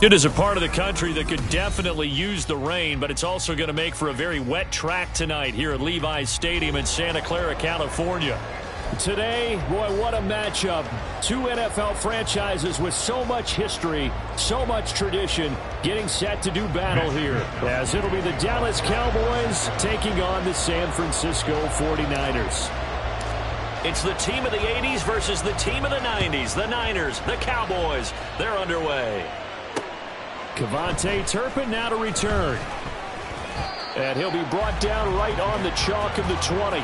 It is a part of the country that could definitely use the rain, but it's also going to make for a very wet track tonight here at Levi's Stadium in Santa Clara, California. Today, boy, what a matchup. Two NFL franchises with so much history, so much tradition, getting set to do battle here, as it'll be the Dallas Cowboys taking on the San Francisco 49ers. It's the team of the 80s versus the team of the 90s. The Niners, the Cowboys, they're underway. Kevontae Turpin now to return. And he'll be brought down right on the chalk of the 20.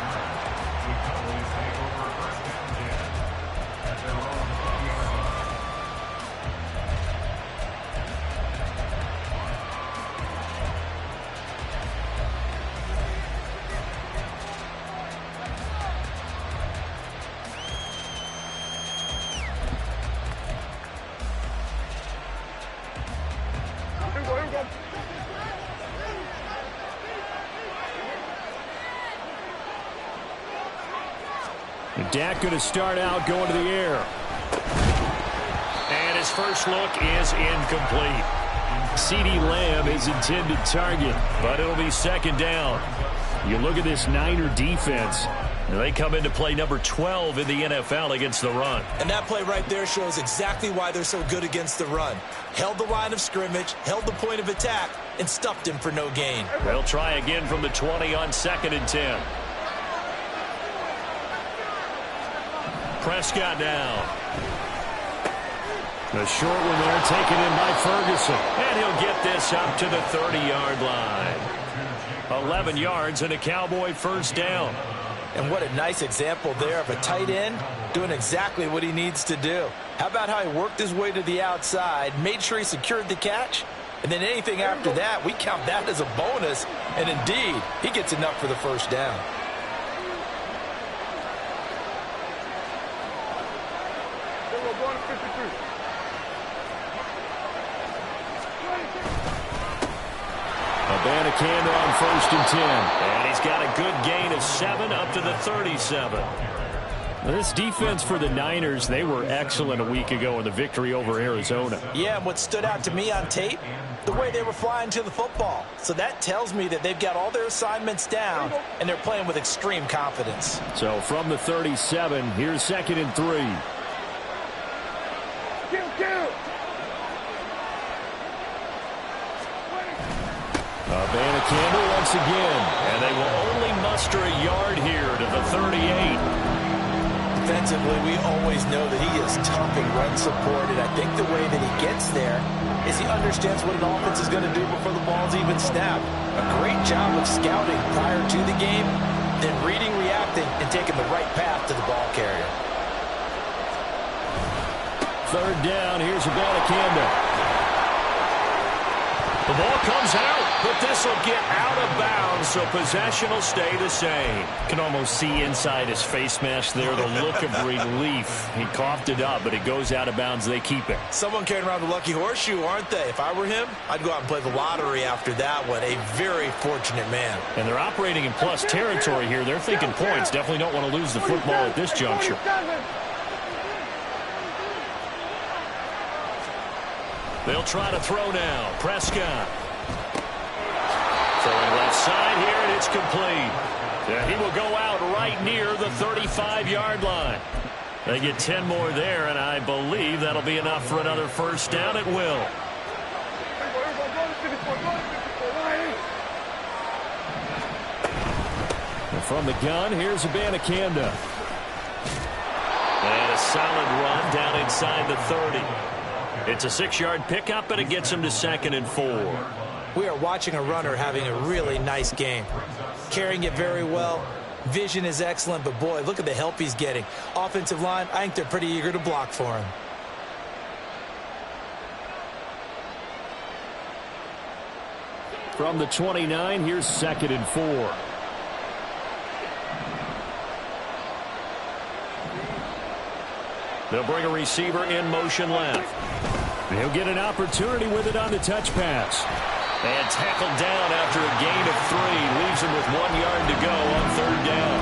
Dak going to start out going to the air. And his first look is incomplete. CeeDee Lamb is intended target, but it'll be second down. You look at this Niner defense. They come into play number 12 in the NFL against the run. And that play right there shows exactly why they're so good against the run. Held the line of scrimmage, held the point of attack, and stuffed him for no gain. They'll try again from the 20 on 2nd and 10. Prescott now. The short one there taken in by Ferguson. And he'll get this up to the 30-yard line. 11 yards and a Cowboy first down. And what a nice example there of a tight end doing exactly what he needs to do. How about how he worked his way to the outside, made sure he secured the catch, and then anything after that, we count that as a bonus. And indeed, he gets enough for the first down. Abanikanda on 1st and 10. And he's got a good gain of 7 up to the 37. This defense for the Niners, they were excellent a week ago in the victory over Arizona. Yeah, and what stood out to me on tape, the way they were flying to the football. So that tells me that they've got all their assignments down, and they're playing with extreme confidence. So from the 37, here's 2nd and 3. Campbell once again. And they will only muster a yard here to the 38. Defensively, we always know that he is tough and run supported. I think the way that he gets there is he understands what an offense is going to do before the ball's even snapped. A great job of scouting prior to the game, then reading, reacting, and taking the right path to the ball carrier. Third down, here's Campbell. The ball comes out, but this will get out of bounds, so possession will stay the same. You can almost see inside his face mask there the look of relief. He coughed it up, but it goes out of bounds. They keep it. Someone carrying around the lucky horseshoe, aren't they? If I were him, I'd go out and play the lottery after that one. A very fortunate man. And they're operating in plus territory here. They're thinking points. Definitely don't want to lose the football at this juncture. They'll try to throw now. Prescott. Throwing left side here, and it's complete. And he will go out right near the 35-yard line. They get 10 more there, and I believe that'll be enough for another first down at will. And from the gun, here's Campbell. And a solid run down inside the 30. It's a 6-yard pickup, and it gets him to 2nd and 4. We are watching a runner having a really nice game. Carrying it very well. Vision is excellent, but boy, look at the help he's getting. Offensive line, I think they're pretty eager to block for him. From the 29, here's 2nd and 4. They'll bring a receiver in motion left. He'll get an opportunity with it on the touch pass. And tackled down after a gain of 3. Leaves him with 1 yard to go on 3rd down.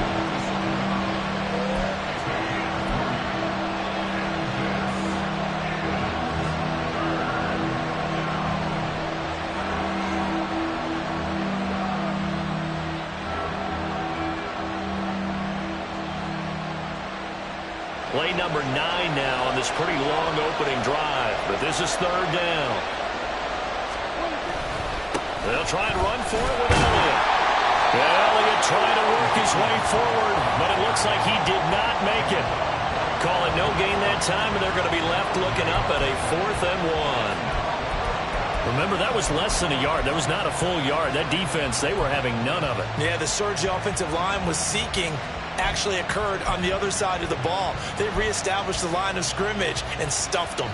Play number 9 now on this pretty long opening drive. But this is 3rd down. They'll try and run for it with Elliott. Elliott trying to work his way forward, but it looks like he did not make it. Call it no gain that time, and they're going to be left looking up at a 4th and 1. Remember, that was less than a yard. That was not a full yard. That defense, they were having none of it. Yeah, the surge the offensive line was seeking actually occurred on the other side of the ball. They reestablished the line of scrimmage and stuffed them.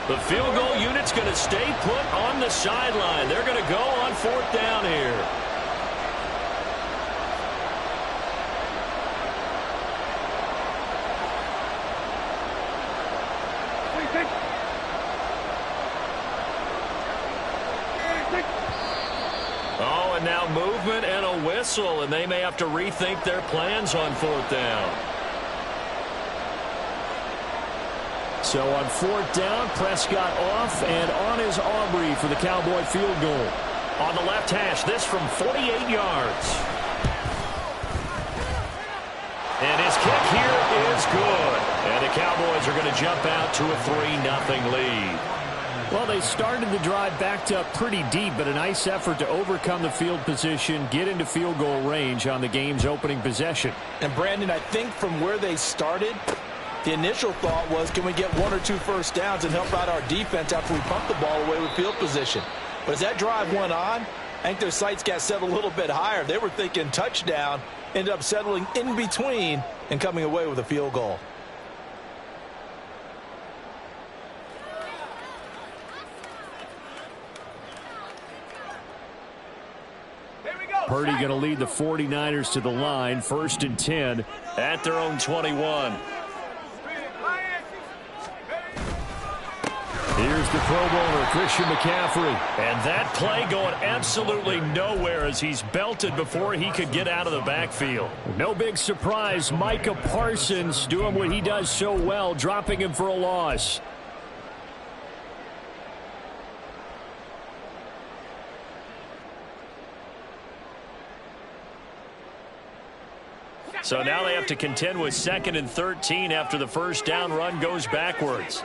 The field goal unit's going to stay put on the sideline. They're going to go on 4th down here. Oh, and now movement and a whistle, and they may have to rethink their plans on 4th down. So on 4th down, Prescott off, and on is Aubrey for the Cowboy field goal. On the left hash, this from 48 yards. And his kick here is good. And the Cowboys are going to jump out to a 3-0 lead. Well, they started the drive backed up pretty deep, but a nice effort to overcome the field position, get into field goal range on the game's opening possession. And, Brandon, I think from where they started, the initial thought was, can we get 1 or 2 first downs and help out our defense after we pump the ball away with field position? But as that drive went on, I think their sights got set a little bit higher. They were thinking touchdown, ended up settling in between and coming away with a field goal. Purdy going to lead the 49ers to the line, 1st and 10 at their own 21. Here's the Pro Bowler, Christian McCaffrey. And that play going absolutely nowhere as he's belted before he could get out of the backfield. No big surprise, Micah Parsons doing what he does so well, dropping him for a loss. So now they have to contend with 2nd and 13 after the first down run goes backwards.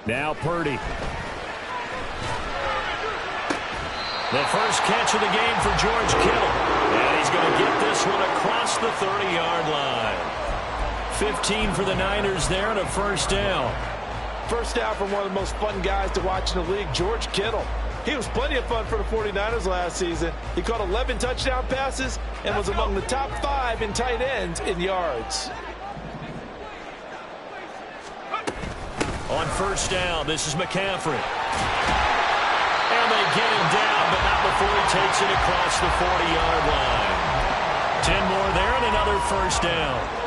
Now Purdy. The first catch of the game for George Kittle. And he's going to get this one across the 30-yard line. 15 for the Niners there and a first down. First down from one of the most fun guys to watch in the league, George Kittle. He was plenty of fun for the 49ers last season. He caught 11 touchdown passes and was among the top 5 in tight ends in yards. On first down, this is McCaffrey. And they get him down, but not before he takes it across the 40-yard line. 10 more there and another first down.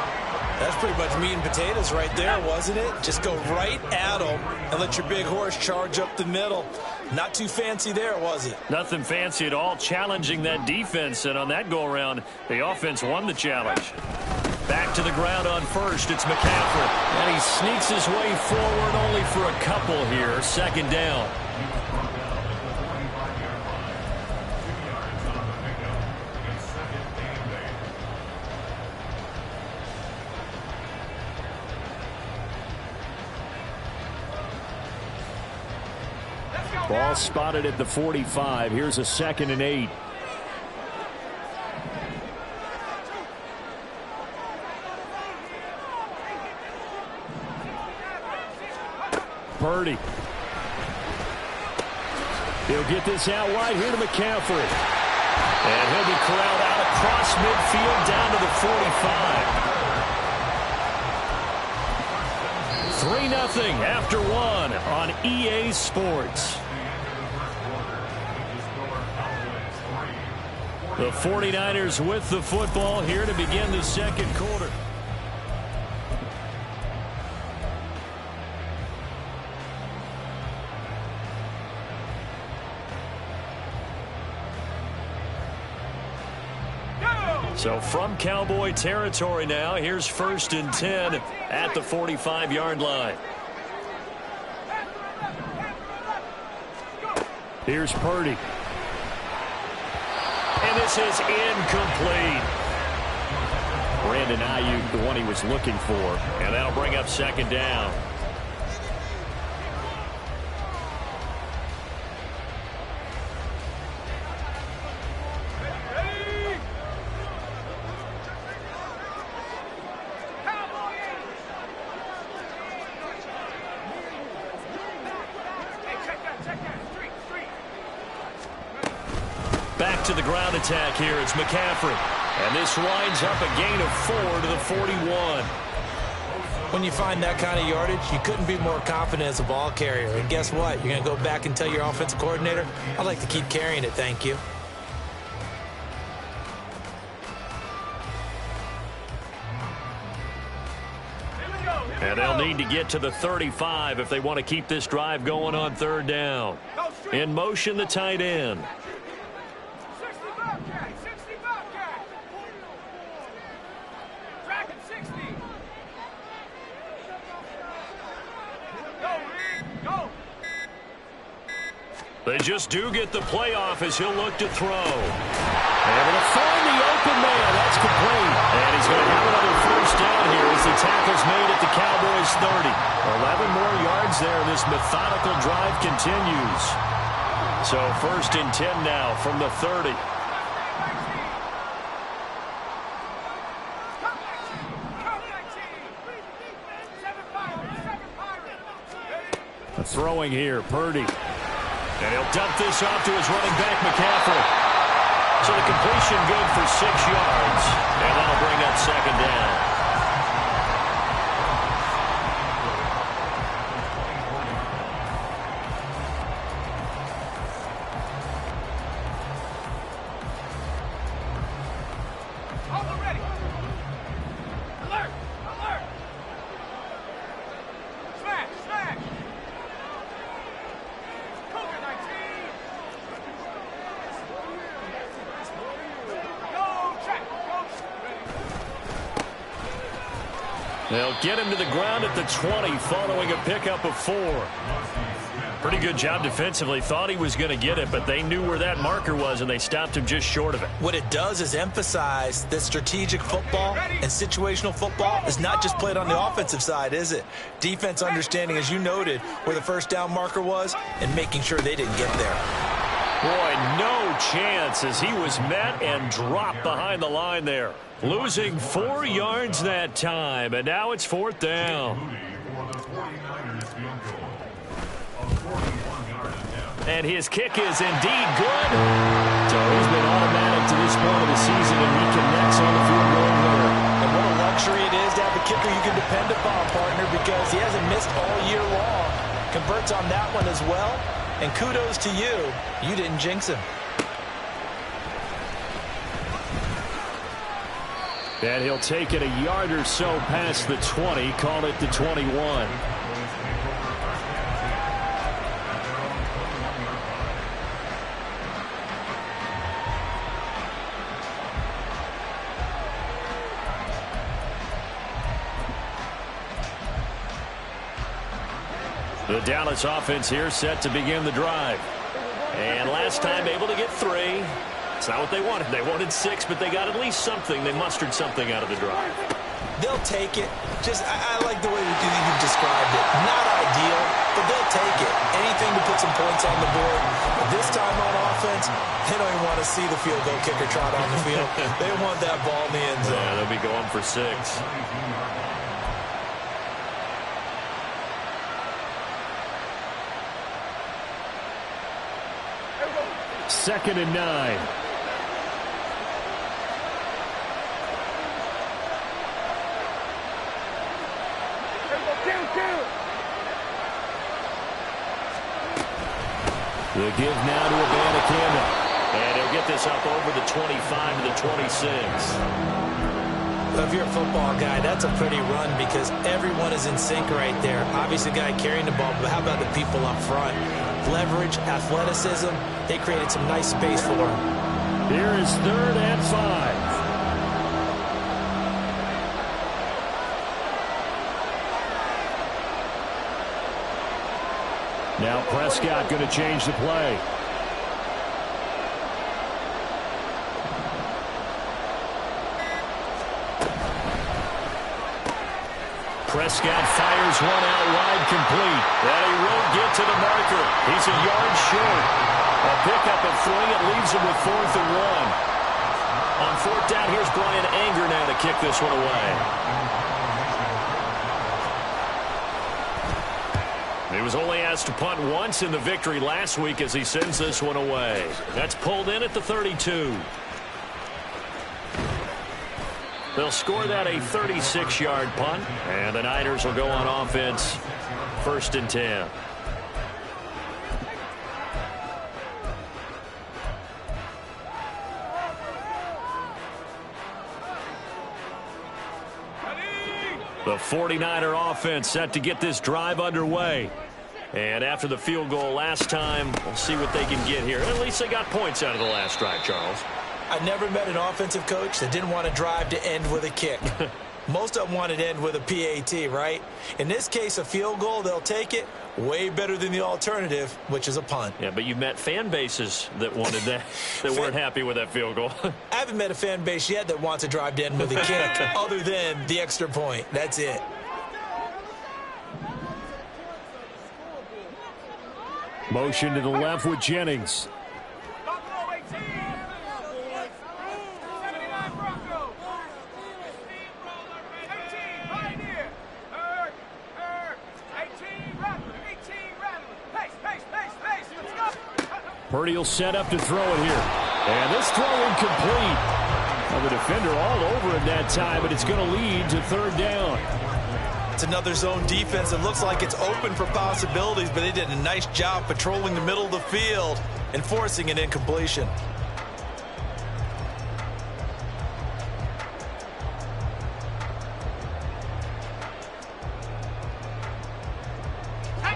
That's pretty much meat and potatoes right there, wasn't it? Just go right at them and let your big horse charge up the middle. Not too fancy there, was it? Nothing fancy at all, challenging that defense. And on that go-around, the offense won the challenge. Back to the ground on first, it's McCaffrey. And he sneaks his way forward only for a couple here. Second down. Ball spotted at the 45. Here's a 2nd and 8. Purdy. He'll get this out wide here to McCaffrey. And he'll be corralled out across midfield down to the 45. 3-0 after 1 on EA Sports. The 49ers with the football here to begin the second quarter. So from Cowboy territory now, here's 1st and 10 at the 45-yard line. Here's Purdy. And this is incomplete. Brandon Ayuk, the one he was looking for. And that'll bring up 2nd down. Back to the ground attack here. It's McCaffrey. And this winds up a gain of 4 to the 41. When you find that kind of yardage, you couldn't be more confident as a ball carrier. And guess what? You're going to go back and tell your offensive coordinator, I'd like to keep carrying it, thank you. And they'll need to get to the 35 if they want to keep this drive going on 3rd down. In motion, the tight end. They just do get the playoff as he'll look to throw. Able to find the open man. That's complete. And he's going to have another first down here as the tackle's made at the Cowboys 30. 11 more yards there. This methodical drive continues. So 1st and 10 now from the 30. Throwing here, Purdy. And he'll dump this off to his running back, McCaffrey. So the completion good for 6 yards. And that'll bring up 2nd down. They'll get him to the ground at the 20 following a pickup of 4. Pretty good job defensively. Thought he was going to get it, but they knew where that marker was, and they stopped him just short of it. What it does is emphasize that strategic football and situational football is not just played on the offensive side, is it? Defense understanding, as you noted, where the first down marker was and making sure they didn't get there. Boy, no chance as he was met and dropped behind the line there. Losing 4 yards that time, and now it's 4th down. And his kick is indeed good. So he's been automatic to this point of the season, and he connects on the field goal there. And what a luxury it is to have a kicker you can depend upon, partner, because he hasn't missed all year long. Converts on that one as well. And kudos to you. You didn't jinx him. And he'll take it a yard or so past the 20, call it the 21. The Dallas offense here set to begin the drive. And last time able to get 3. It's not what they wanted. They wanted 6, but they got at least something. They mustered something out of the drive. They'll take it. I like the way you've described it. Not ideal, but they'll take it. Anything to put some points on the board. But this time on offense, they don't even want to see the field goal kicker trot on the field. They want that ball in the end zone. Yeah, they'll be going for 6. 2nd and 9. The give now to Abanikanda. And he'll get this up over the 25 to the 26. If you're a football guy, that's a pretty run because everyone is in sync right there. Obviously, the guy carrying the ball, but how about the people up front? Leverage, athleticism, they created some nice space for him. Here is 3rd and 5. Now Prescott going to change the play. Prescott fires one out wide, complete. And he won't get to the marker. He's a yard short. A pickup of 3. It leaves him with 4th and 1. On 4th down, here's Brian Anger now to kick this one away. He was only asked to punt once in the victory last week as he sends this one away. That's pulled in at the 32. They'll score that a 36-yard punt, and the Niners will go on offense 1st and 10. The 49er offense set to get this drive underway. And after the field goal last time, we'll see what they can get here. At least they got points out of the last drive, Charles. I never met an offensive coach that didn't want to drive to end with a kick. Most of them wanted to end with a PAT, right? In this case, a field goal, they'll take it. Way better than the alternative, which is a punt. Yeah, but you met fan bases that wanted that, that weren't happy with that field goal. I haven't met a fan base yet that wants to drive to end with a kick other than the extra point. That's it. Motion to the left with Jennings. Purdy will set up to throw it here. And this throw incomplete. Well, the defender all over it that time, but it's going to lead to 3rd down. It's another zone defense. It looks like it's open for possibilities, but they did a nice job patrolling the middle of the field and forcing an incompletion.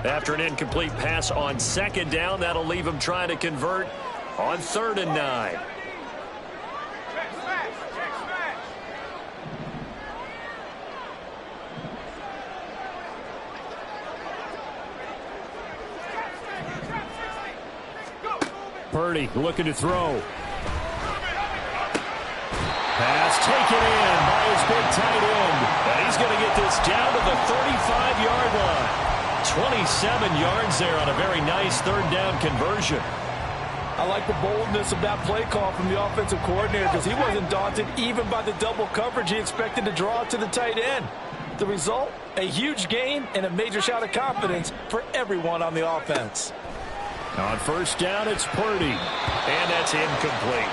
After an incomplete pass on 2nd down, that'll leave him trying to convert on 3rd and 9. Purdy looking to throw. Pass taken in by his big tight end. And he's going to get this down to the 35-yard line. 27 yards there on a very nice third down conversion. I like the boldness of that play call from the offensive coordinator because he wasn't daunted even by the double coverage he expected to draw to the tight end. The result, a huge gain and a major shot of confidence for everyone on the offense. On first down, it's Purdy. And that's incomplete.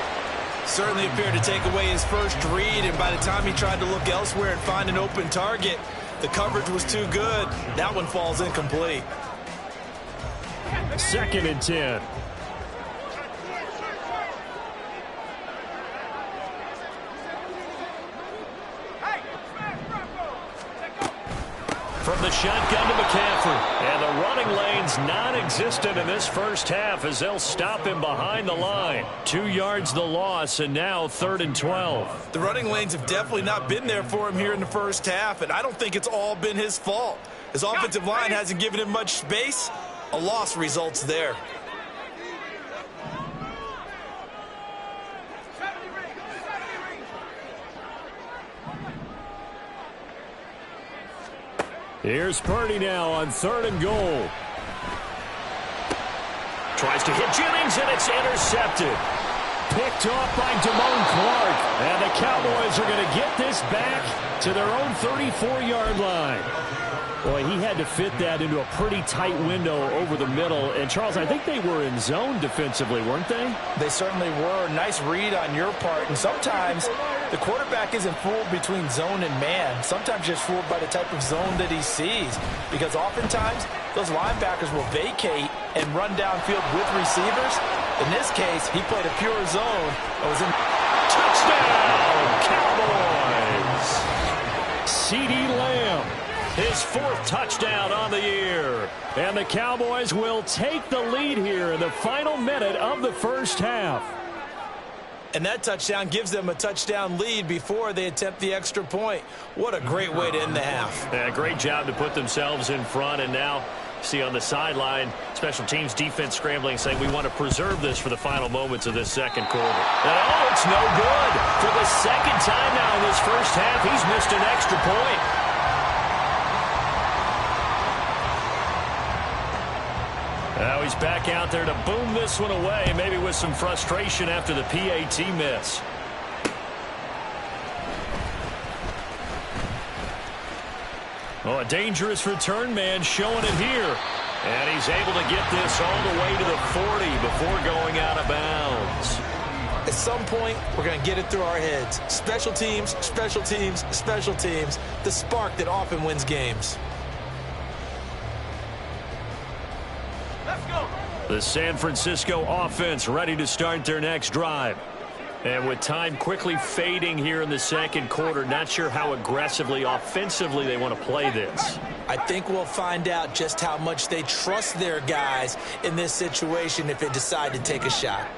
Certainly appeared to take away his first read, and by the time he tried to look elsewhere and find an open target, the coverage was too good. That one falls incomplete. 2nd and 10. From the shotgun to McCaffrey. And the running lane's non-existent in this first half as they'll stop him behind the line. 2 yards the loss, and now 3rd and 12. The running lanes have definitely not been there for him here in the first half, and I don't think it's all been his fault. His offensive line hasn't given him much space. A loss results there. Here's Purdy now on 3rd and goal. Tries to hit Jennings, and it's intercepted. Picked off by Damone Clark. And the Cowboys are going to get this back to their own 34-yard line. Boy, he had to fit that into a pretty tight window over the middle. And, Charles, I think they were in zone defensively, weren't they? They certainly were. Nice read on your part. And sometimes the quarterback isn't fooled between zone and man. Sometimes just fooled by the type of zone that he sees. Because oftentimes, those linebackers will vacate and run downfield with receivers. In this case, he played a pure zone. It was in touchdown, Cowboys! CeeDee Lamb. His 4th touchdown on the year. And the Cowboys will take the lead here in the final minute of the first half. And that touchdown gives them a touchdown lead before they attempt the extra point. What a great way to end the half. Yeah, great job to put themselves in front. And now, see on the sideline, special teams defense scrambling, saying we want to preserve this for the final moments of this second quarter. And oh, it's no good. For the second time now in this first half, he's missed an extra point. Now he's back out there to boom this one away, maybe with some frustration after the PAT miss. Oh, a dangerous return man showing it here. And he's able to get this all the way to the 40 before going out of bounds. At some point, we're going to get it through our heads. Special teams, special teams, special teams. The spark that often wins games. The San Francisco offense ready to start their next drive. And with time quickly fading here in the second quarter, not sure how aggressively, offensively they want to play this. I think we'll find out just how much they trust their guys in this situation if they decide to take a shot.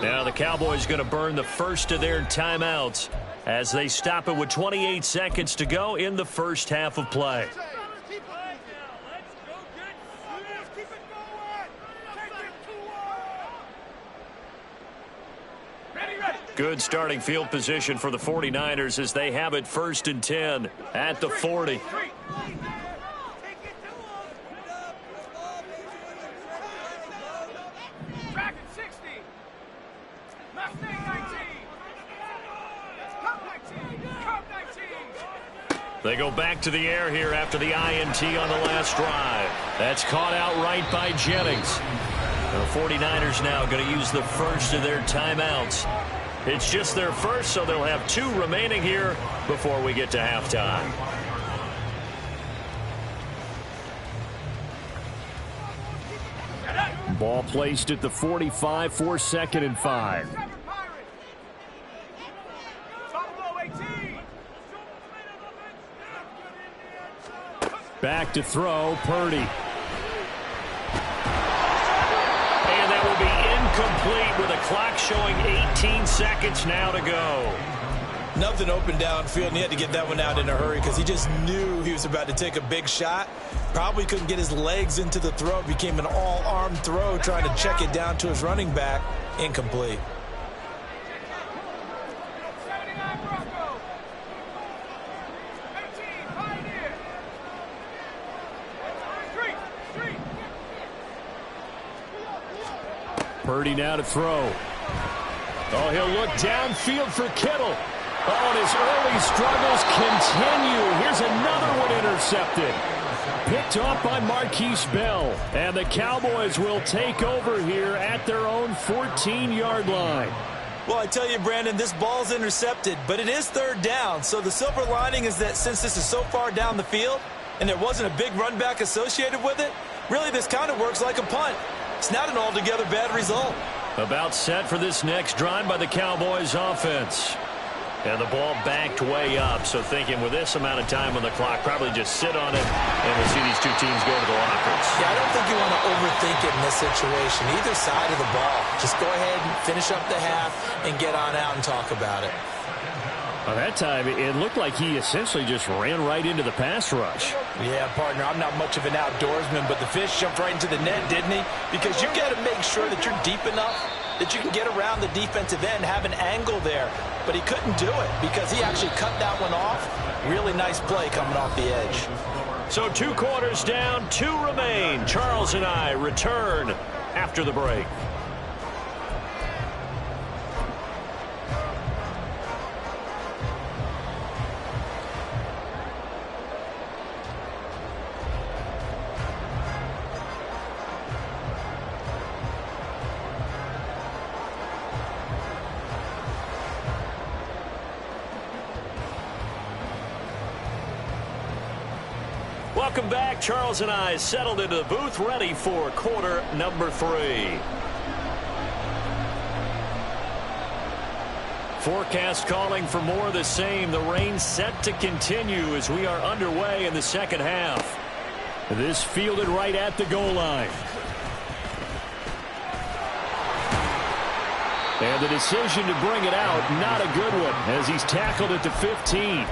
Now the Cowboys going to burn the first of their timeouts as they stop it with 28 seconds to go in the first half of play. Good starting field position for the 49ers as they have it 1st and 10 at the 40. They go back to the air here after the INT on the last drive. That's caught out right by Jennings. The 49ers now going to use the first of their timeouts. It's just their first, so they'll have 2 remaining here before we get to halftime. Ball placed at the 45 for 2nd and 5. Back to throw, Purdy. And that will be incomplete with a clock showing 18 seconds now to go. Nothing open downfield, and he had to get that one out in a hurry because he just knew he was about to take a big shot. Probably couldn't get his legs into the throw. Became an all-arm throw trying to check it down to his running back. Incomplete. Purdy now to throw. Oh, he'll look downfield for Kittle. Oh, and his early struggles continue. Here's another one intercepted. Picked off by Marquise Bell. And the Cowboys will take over here at their own 14-yard line. Well, I tell you, Brandon, this ball's intercepted, but it is third down. So the silver lining is that since this is so far down the field and there wasn't a big run back associated with it, really this kind of works like a punt. It's not an altogether bad result. About set for this next drive by the Cowboys offense. And the ball backed way up, so thinking with this amount of time on the clock, probably just sit on it, and we'll see these two teams go to the lockers. Yeah, I don't think you want to overthink it in this situation. Either side of the ball. Just go ahead and finish up the half and get on out and talk about it. By that time, it looked like he essentially just ran right into the pass rush. Yeah, partner, I'm not much of an outdoorsman, but the fish jumped right into the net, didn't he? Because you got to make sure that you're deep enough that you can get around the defensive end, have an angle there. But he couldn't do it because he actually cut that one off. Really nice play coming off the edge. So 2 quarters down, 2 remain. Charles and I return after the break. Welcome back. Charles and I settled into the booth, ready for quarter number 3. Forecast calling for more of the same. The rain set to continue as we are underway in the second half. This fielded right at the goal line. And the decision to bring it out, not a good one, as he's tackled at the 15.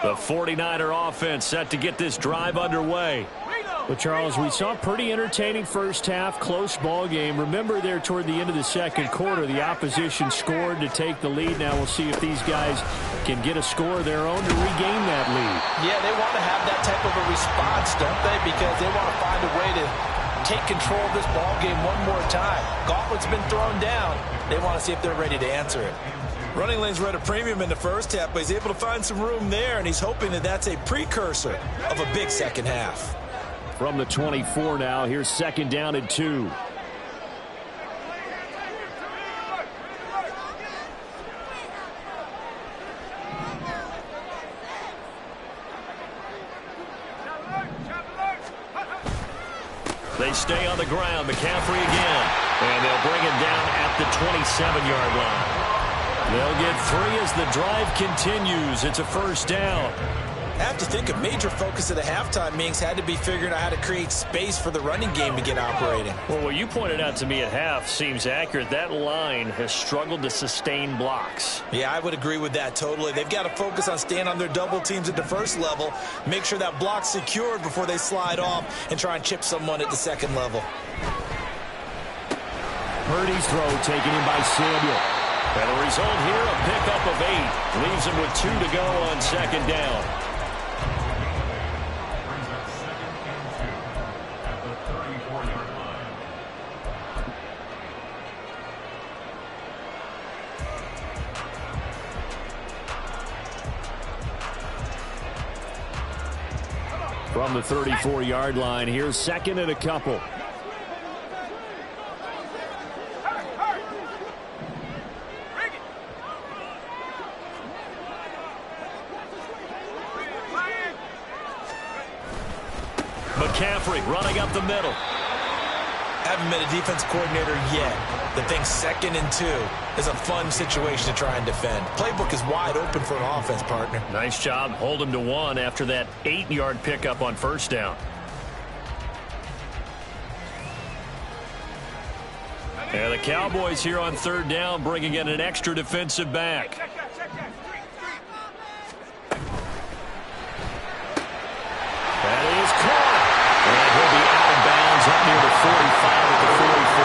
The 49er offense set to get this drive underway. But, Charles, we saw a pretty entertaining first half, close ball game. Remember there toward the end of the second quarter, the opposition scored to take the lead. Now we'll see if these guys can get a score of their own to regain that lead. Yeah, they want to have that type of a response, don't they? Because they want to find a way to take control of this ball game one more time. Gauntlet's been thrown down. They want to see if they're ready to answer it. Running lanes were at a premium in the first half, but he's able to find some room there, and he's hoping that that's a precursor of a big second half. From the 24 now, here's second down and 2. They stay on the ground. McCaffrey again. And they'll bring him down at the 27-yard line. They'll get 3 as the drive continues. It's a first down. I have to think a major focus of the halftime meetings had to be figuring out how to create space for the running game to get operating. Well, what you pointed out to me at half seems accurate. That line has struggled to sustain blocks. Yeah, I would agree with that totally. They've got to focus on staying on their double teams at the first level, make sure that block's secured before they slide off and try and chip someone at the second level. Purdy's throw taken in by Samuel. And the result here, a pickup of 8. Leaves him with 2 to go on second down. From the 34-yard line, here's second and a couple. McCaffrey running up the middle. Haven't been a defense coordinator yet. The thing 2nd and 2 is a fun situation to try and defend. Playbook is wide open for an offense, partner. Nice job. Hold him to 1 after that 8-yard pickup on first down. And the Cowboys here on 3rd down, bringing in an extra defensive back. That is caught. And he'll be out of bounds up near the 45 at the 44.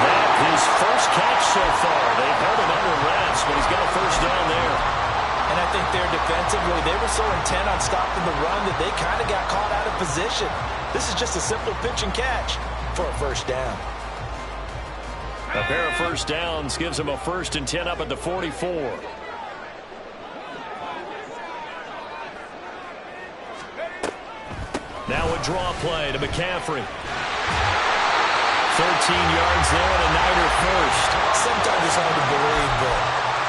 That his first catch so far. They've held him under wraps, but he's got a first down there. And I think they're defensively, they were so intent on stopping the run that they kind of got caught out of position. This is just a simple pitch and catch for a first down. A pair of first downs gives him a 1st and 10 up at the 44. Now a draw play to McCaffrey. 13 yards there and a Niner first. Sometimes it's hard to believe, but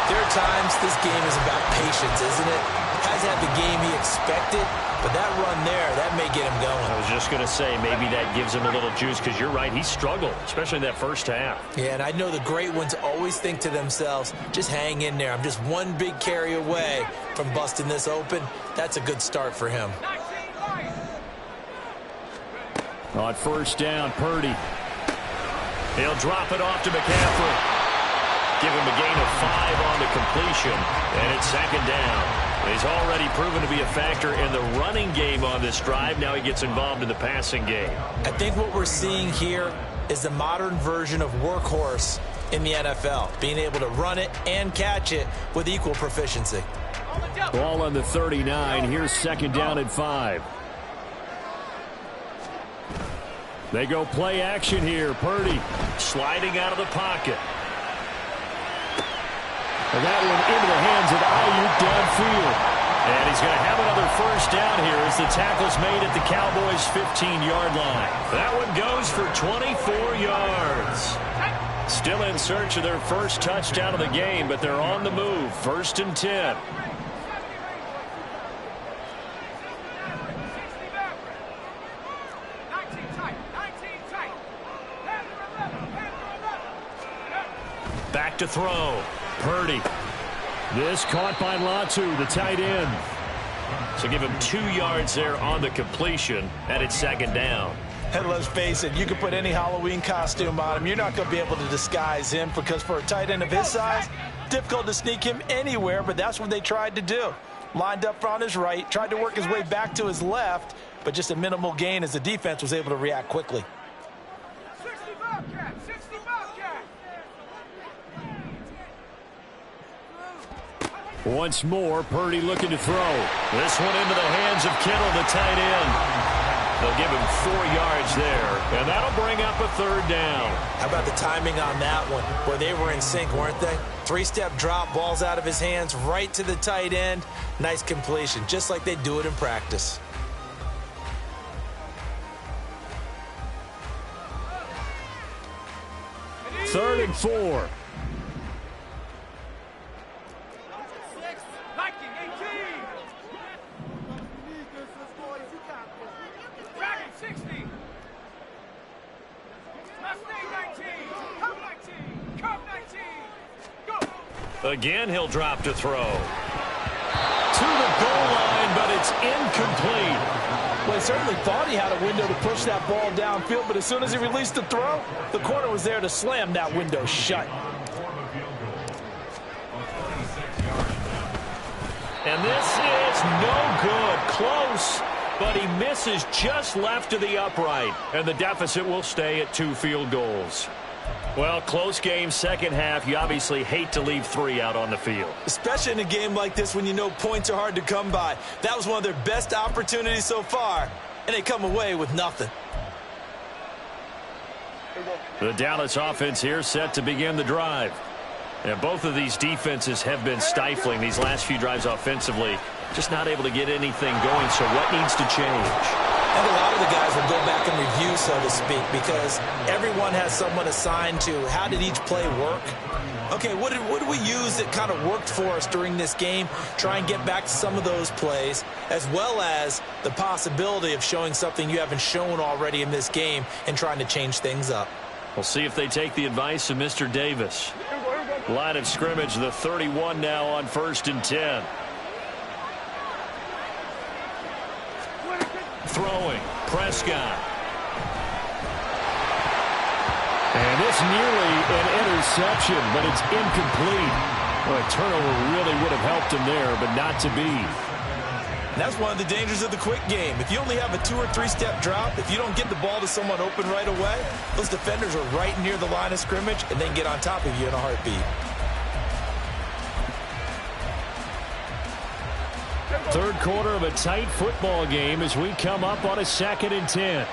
there are times this game is about patience, isn't it? Hasn't had the game he expected, but that run there, that may get him going. I was just going to say, maybe that gives him a little juice, because you're right, he struggled, especially in that first half. Yeah, and I know the great ones always think to themselves, just hang in there. I'm just one big carry away from busting this open. That's a good start for him. On first down, Purdy. He'll drop it off to McCaffrey. Give him a gain of 5 on the completion, and it's 2nd down. He's already proven to be a factor in the running game on this drive. Now he gets involved in the passing game. I think what we're seeing here is the modern version of workhorse in the NFL, being able to run it and catch it with equal proficiency. Ball on the 39. Here's 2nd down and 5. They go play action here. Purdy sliding out of the pocket. And that one into the hands of Ayuk downfield. And he's going to have another first down here as the tackle's made at the Cowboys' 15-yard line. That one goes for 24 yards. Still in search of their first touchdown of the game, but they're on the move. 1st and 10. Back to throw. Purdy. This caught by Latu, the tight end. So give him 2 yards there on the completion, and it's 2nd down. And let's face it, you can put any Halloween costume on him. You're not going to be able to disguise him, because for a tight end of his size, difficult to sneak him anywhere, but that's what they tried to do. Lined up on his right, tried to work his way back to his left, but just a minimal gain as the defense was able to react quickly. Once more, Purdy looking to throw. This one into the hands of Kittle, the tight end. They'll give him 4 yards there, and that'll bring up a 3rd down. How about the timing on that one, where they were in sync, weren't they? 3-step drop, balls out of his hands, right to the tight end. Nice completion, just like they do it in practice. Third and 4. Again, he'll drop to throw. To the goal line, but it's incomplete. Well, he certainly thought he had a window to push that ball downfield, but as soon as he released the throw, the corner was there to slam that window shut. And this is no good. Close, but he misses just left of the upright. And the deficit will stay at 2 field goals. Well, close game, 2nd half. You obviously hate to leave 3 out on the field. Especially in a game like this when you know points are hard to come by. That was one of their best opportunities so far, and they come away with nothing. The Dallas offense here set to begin the drive. And both of these defenses have been stifling these last few drives offensively. Just not able to get anything going, so what needs to change? And a lot of the guys will go back and review so to speak, because everyone has someone assigned to how did each play work. Okay, what did we use that kind of worked for us during this game? Try and get back to some of those plays, as well as the possibility of showing something you haven't shown already in this game and trying to change things up. We'll see if they take the advice of Mr. Davis. Line of scrimmage, the 31 now on 1st and 10. Throwing, Prescott. And this nearly an interception, but it's incomplete. Well, a turnover really would have helped him there, but not to be. And that's one of the dangers of the quick game. If you only have a 2- or 3-step drop, if you don't get the ball to someone open right away, those defenders are right near the line of scrimmage, and they can get on top of you in a heartbeat. Third quarter of a tight football game as we come up on a 2nd and 10.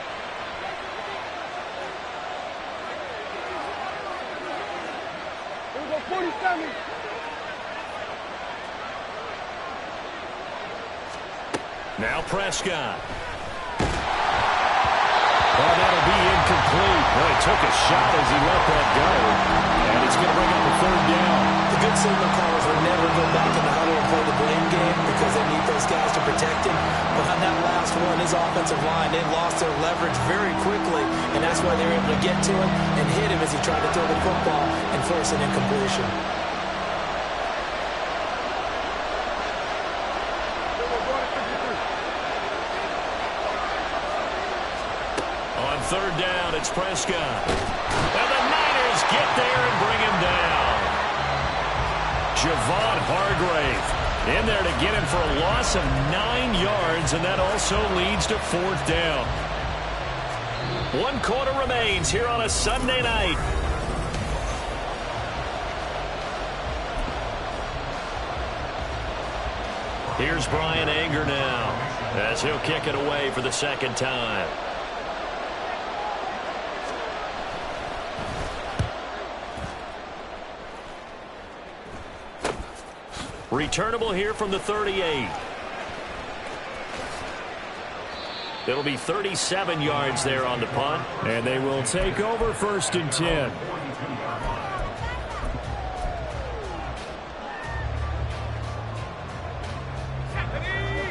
Now Prescott. Oh, that'll be incomplete. Well, he took a shot as he let that go. And it's going to bring up a 3rd down. The good signal callers will never go back in the huddle and play the blame game because they need those guys to protect him. But on that last one, his offensive line, they lost their leverage very quickly, and that's why they were able to get to him and hit him as he tried to throw the football and force an incompletion. On 3rd down, it's Prescott. And the Niners get there and bring him down. Javon Hargrave in there to get him for a loss of 9 yards, and that also leads to 4th down. 1 quarter remains here on a Sunday night. Here's Brian Anger now as he'll kick it away for the 2nd time. Returnable here from the 38. It'll be 37 yards there on the punt. And they will take over 1st and 10.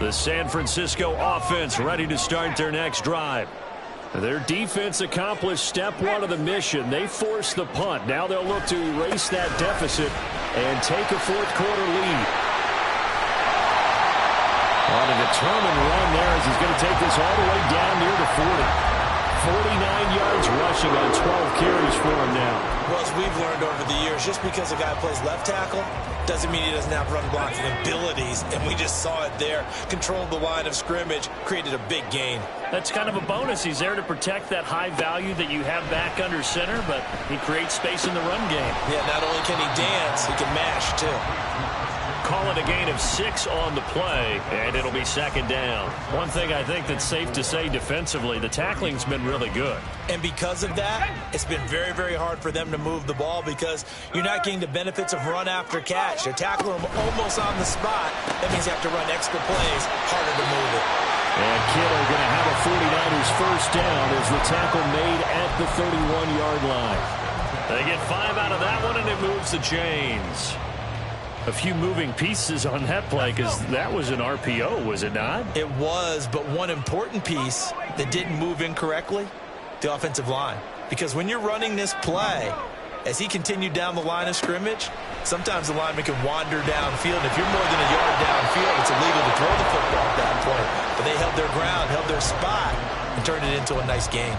The San Francisco offense ready to start their next drive. Their defense accomplished step 1 of the mission. They forced the punt. Now they'll look to erase that deficit and take a 4th quarter lead. On a determined run there as he's going to take this all the way down near the 40. 49 yards rushing on 12 carries for him now. Well, as we've learned over the years, just because a guy plays left tackle doesn't mean he doesn't have run blocking abilities, and we just saw it there. Controlled the line of scrimmage, created a big gain. That's kind of a bonus. He's there to protect that high value that you have back under center, but he creates space in the run game. Yeah, not only can he dance, he can mash, too. Call it a gain of 6 on the play, and it'll be 2nd down. One thing I think that's safe to say defensively, the tackling's been really good. And because of that, it's been very, very hard for them to move the ball because you're not getting the benefits of run after catch. They're tackling them almost on the spot. That means you have to run extra plays, harder to move it. And Kittle going to have a 49ers 1st down as the tackle made at the 31-yard line. They get 5 out of that one, and it moves the chains. A few moving pieces on that play because that was an RPO, was it not? It was, but one important piece that didn't move incorrectly, the offensive line. Because when you're running this play, as he continued down the line of scrimmage, sometimes the lineman can wander downfield. If you're more than a yard downfield, it's illegal to throw the football at that point. But they held their ground, held their spot, and turned it into a nice game.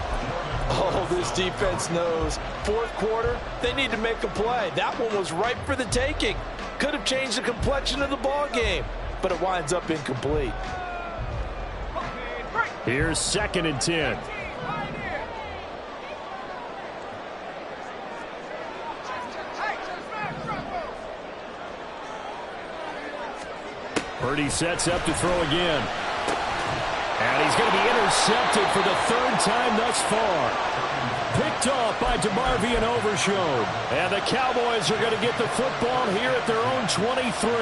Oh, this defense knows. 4th quarter, they need to make a play. That one was ripe for the taking. Could have changed the complexion of the ball game, but it winds up incomplete. Here's 2nd and 10. Purdy sets up to throw again. And he's going to be intercepted for the third time thus far. Picked off by DeMarvion Overshown. And the Cowboys are going to get the football here at their own 23.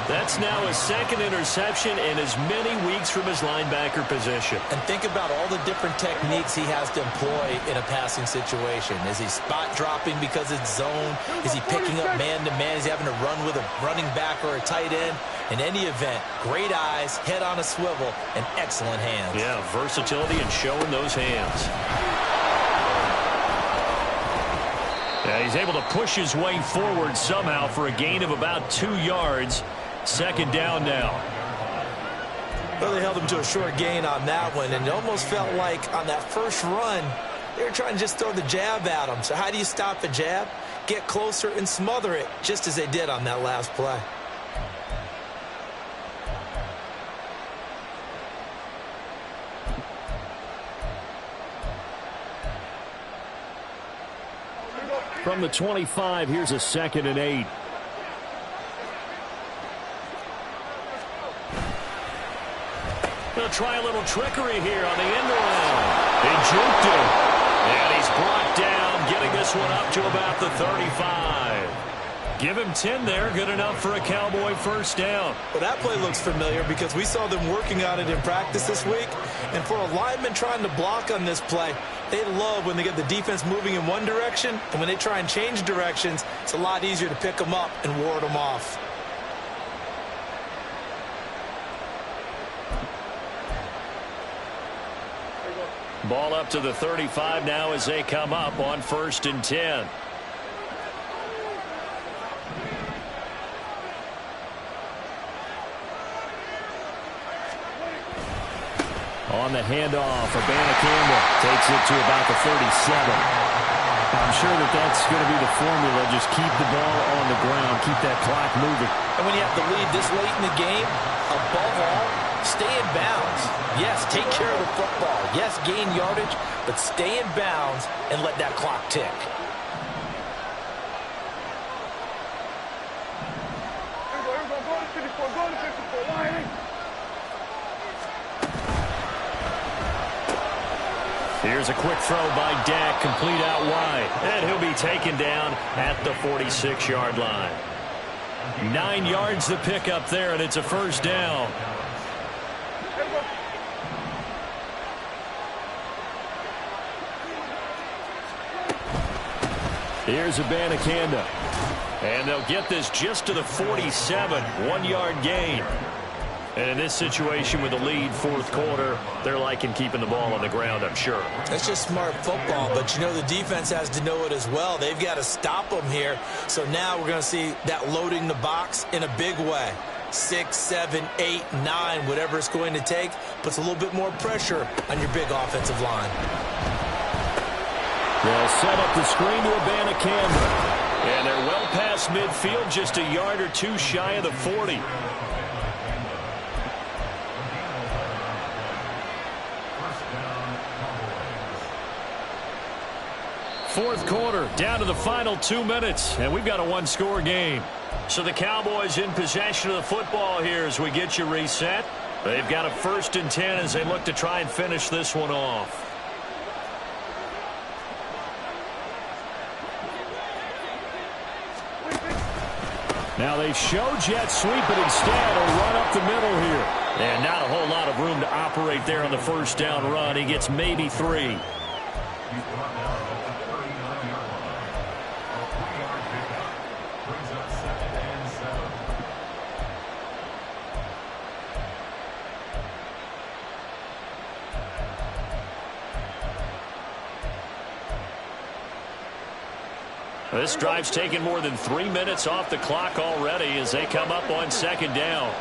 That's now his second interception in as many weeks from his linebacker position. And think about all the different techniques he has to employ in a passing situation. Is he spot dropping because it's zone? Is he picking up man-to-man? Is he having to run with a running back or a tight end? In any event, great eyes, head on a swivel, and excellent hands. Yeah, versatility and showing those hands. Yeah, he's able to push his way forward somehow for a gain of about 2 yards. Second down now. Well, they held him to a short gain on that one, and it almost felt like on that first run, they were trying to just throw the jab at him. So how do you stop the jab? Get closer and smother it, just as they did on that last play. From the 25, here's a 2nd and 8. They'll try a little trickery here on the end around. He juked him. And he's brought down, getting this one up to about the 35. Give him 10 there. Good enough for a Cowboy first down. Well, that play looks familiar because we saw them working on it in practice this week. And for a lineman trying to block on this play, they love when they get the defense moving in one direction. And when they try and change directions, it's a lot easier to pick them up and ward them off. Ball up to the 35 now as they come up on 1st and 10. On the handoff, Abanikanda takes it to about the 37. I'm sure that's going to be the formula. Just keep the ball on the ground. Keep that clock moving. And when you have the lead this late in the game, above all, stay in bounds. Yes, take care of the football. Yes, gain yardage, but stay in bounds and let that clock tick. Here's a quick throw by Dak, complete out wide. And he'll be taken down at the 46-yard line. 9 yards to pick up there, and it's a first down. Here's Abanikanda. And they'll get this just to the 47, 1-yard gain. And in this situation with the lead, 4th quarter, they're liking keeping the ball on the ground, I'm sure. That's just smart football, but you know the defense has to know it as well. They've got to stop them here. So now we're going to see that loading the box in a big way. 6, 7, 8, 9, whatever it's going to take, puts a little bit more pressure on your big offensive line. They'll set up the screen to Abanikanda. And they're well past midfield, just a yard or two shy of the 40. Fourth quarter, down to the final 2 minutes, and we've got a 1-score game. So the Cowboys in possession of the football here as we get you reset. They've got a 1st and 10 as they look to try and finish this one off. Now they show jet sweep, but instead a run up the middle here. And not a whole lot of room to operate there on the first down run. He gets maybe 3. This drive's taken more than 3 minutes off the clock already as they come up on 2nd down.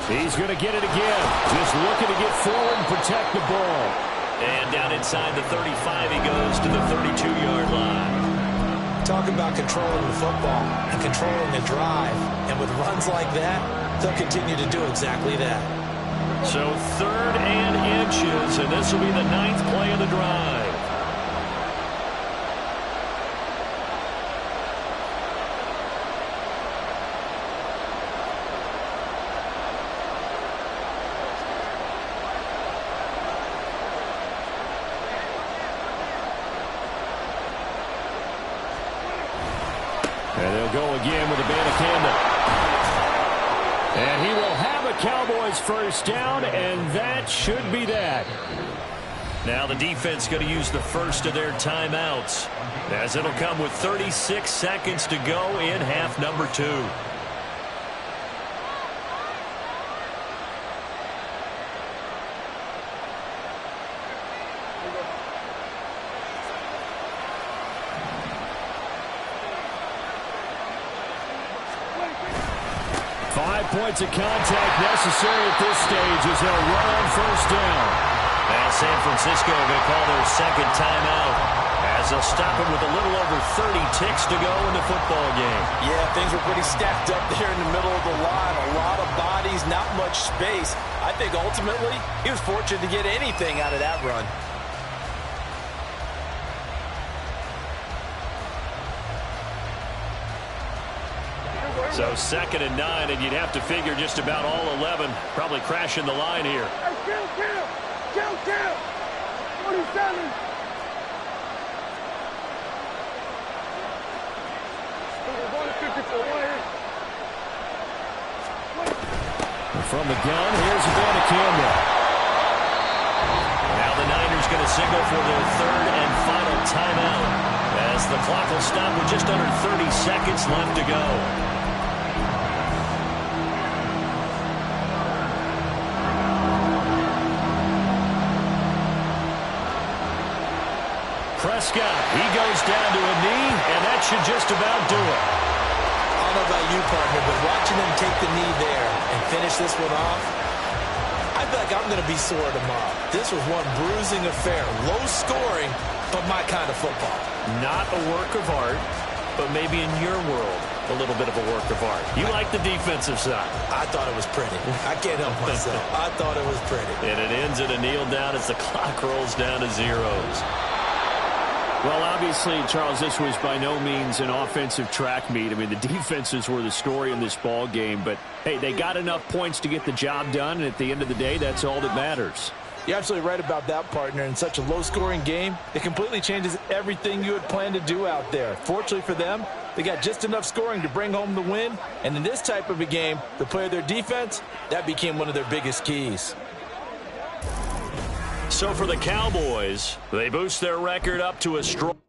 He's going to get it again. Just looking to get forward and protect the ball. And down inside the 35, he goes to the 32-yard line. Talk about controlling the football and controlling the drive. And with runs like that, they'll continue to do exactly that. So 3rd and inches, and this will be the 9th play of the drive. again with a Banacanda. And he will have a Cowboys first down, and that should be that. Now the defense going to use the first of their timeouts, as it'll come with 36 seconds to go in half number 2. 5 points of contact necessary at this stage as they'll run on first down. Now San Francisco going to call their second timeout, as they'll stop it with a little over 30 ticks to go in the football game. Yeah, things were pretty stacked up there in the middle of the line. A lot of bodies, not much space. I think ultimately he was fortunate to get anything out of that run. So 2nd and 9, and you'd have to figure just about all 11 probably crashing the line here. Hey, kill. 47. From the gun, here's Banacanda. Now the Niners going to signal for their 3rd and final timeout, as the clock will stop with just under 30 seconds left to go. Prescott, he goes down to a knee, and that should just about do it. I don't know about you, partner, but watching him take the knee there and finish this one off, I feel like I'm going to be sore tomorrow. This was one bruising affair. Low scoring, but my kind of football. Not a work of art, but maybe in your world, a little bit of a work of art. You like the defensive side. I thought it was pretty. I can't help myself. I thought it was pretty. And it ends in a kneel down as the clock rolls down to zeros. Well, obviously, Charles, this was by no means an offensive track meet. I mean, the defenses were the story in this ball game. But, hey, they got enough points to get the job done, and at the end of the day, that's all that matters. You're absolutely right about that, partner. In such a low-scoring game, it completely changes everything you had planned to do out there. Fortunately for them, they got just enough scoring to bring home the win. And in this type of a game, the play of their defense, that became one of their biggest keys. So for the Cowboys, they boost their record up to a strong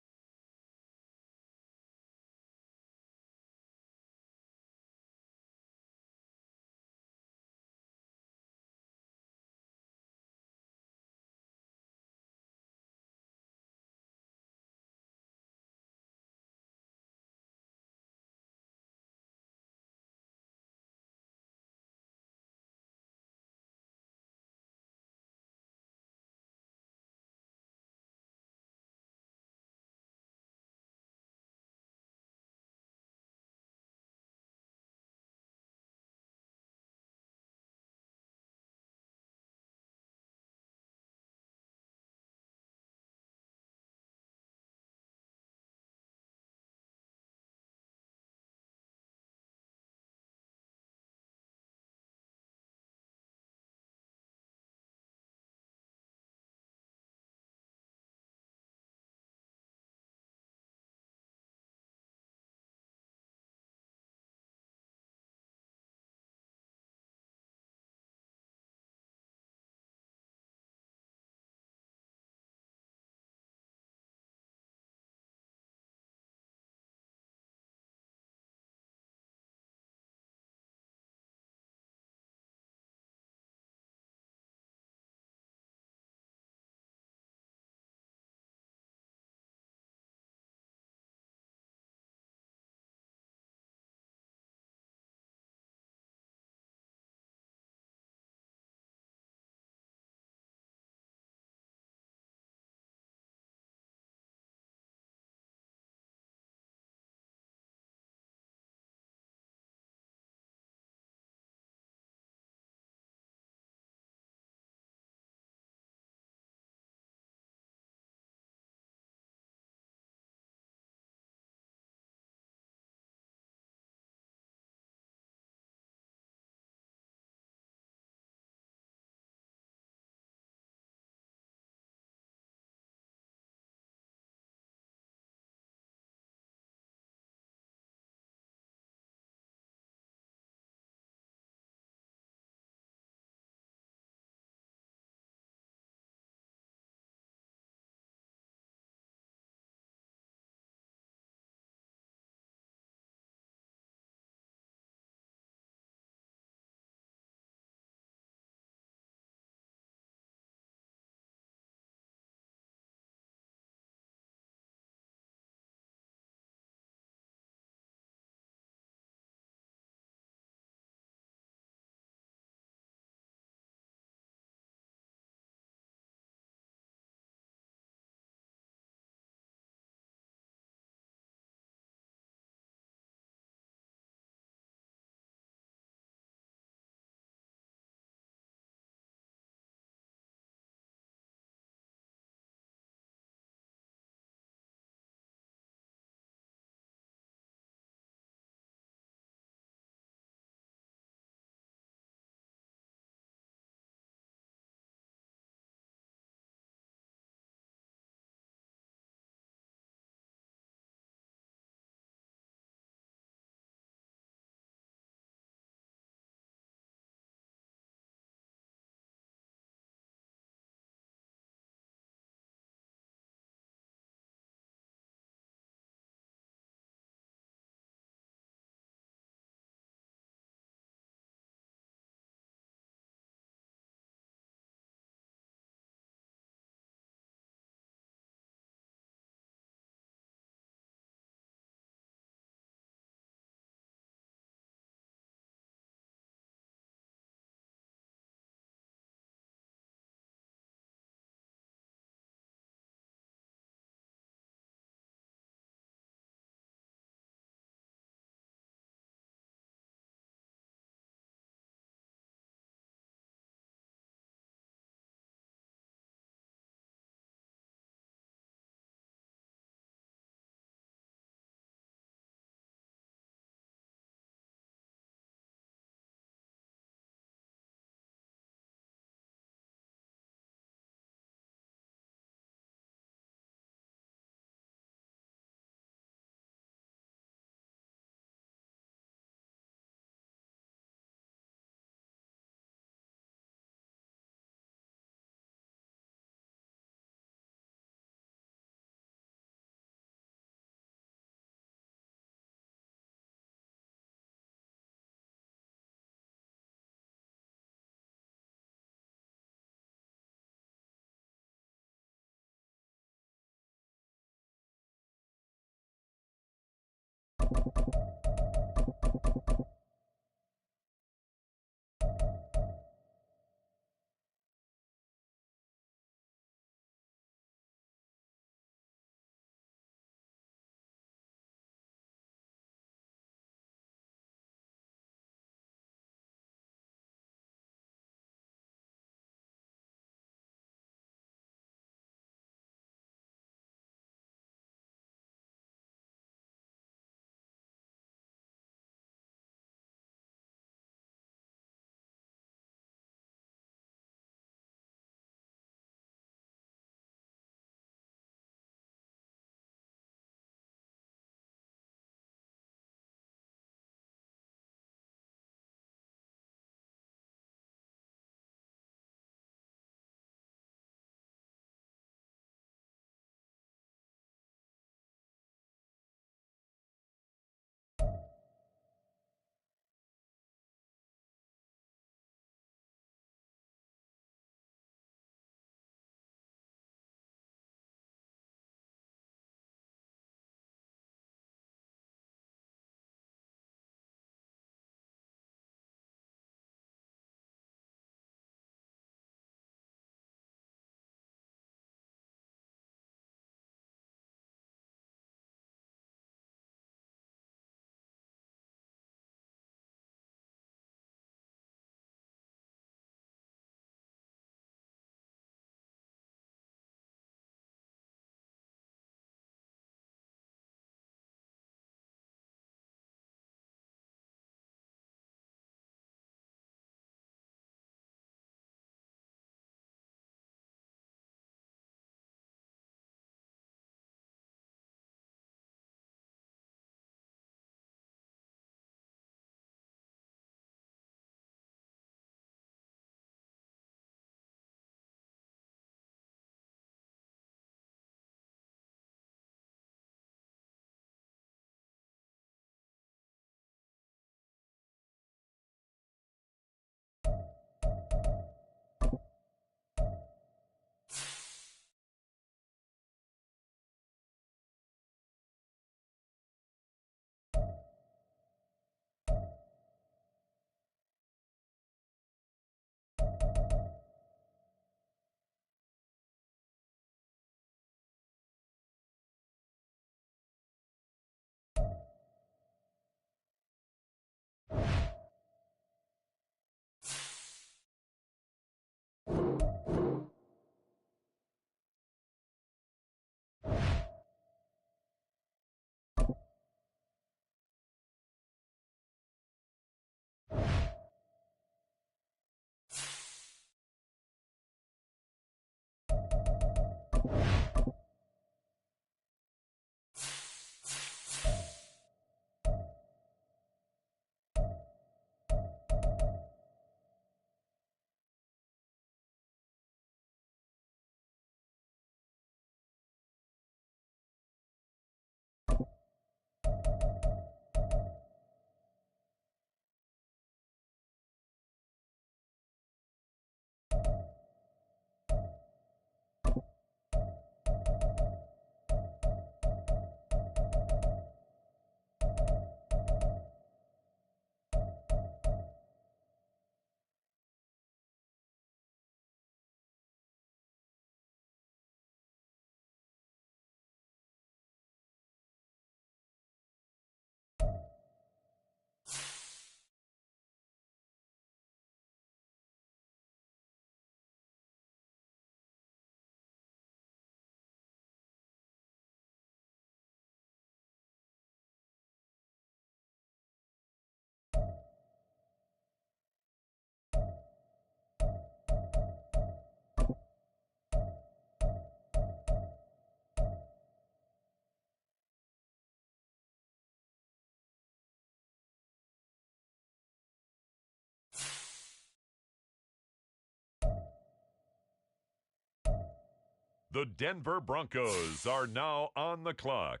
The Denver Broncos are now on the clock.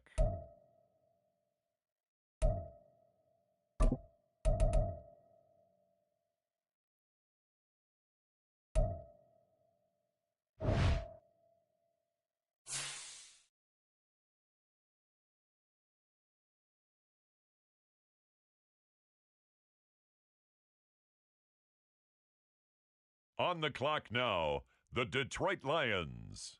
On the clock now, the Detroit Lions.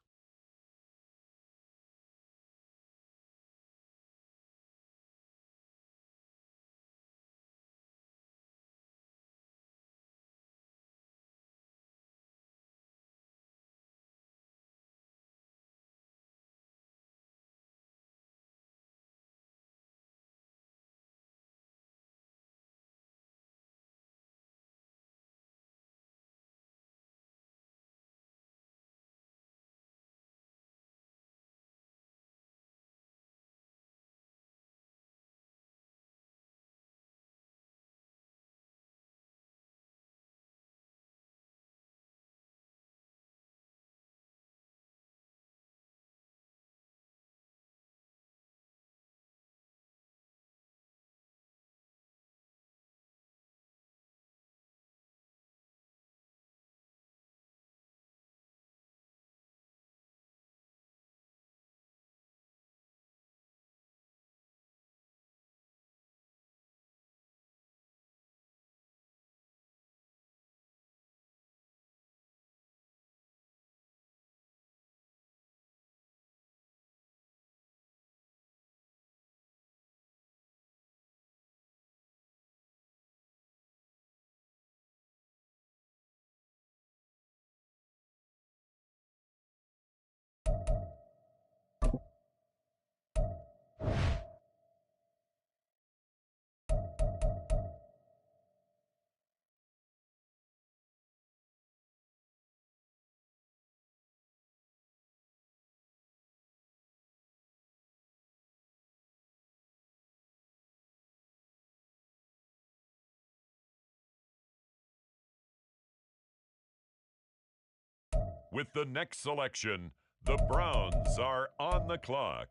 With the next selection, the Browns are on the clock.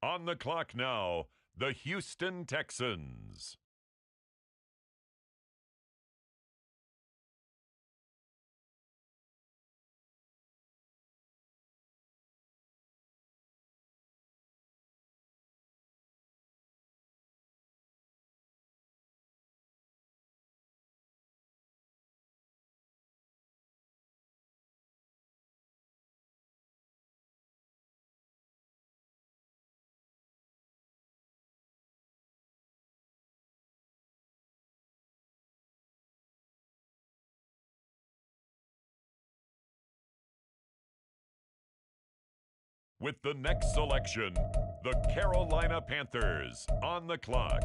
On the clock now, the Houston Texans. With the next selection, the Carolina Panthers on the clock.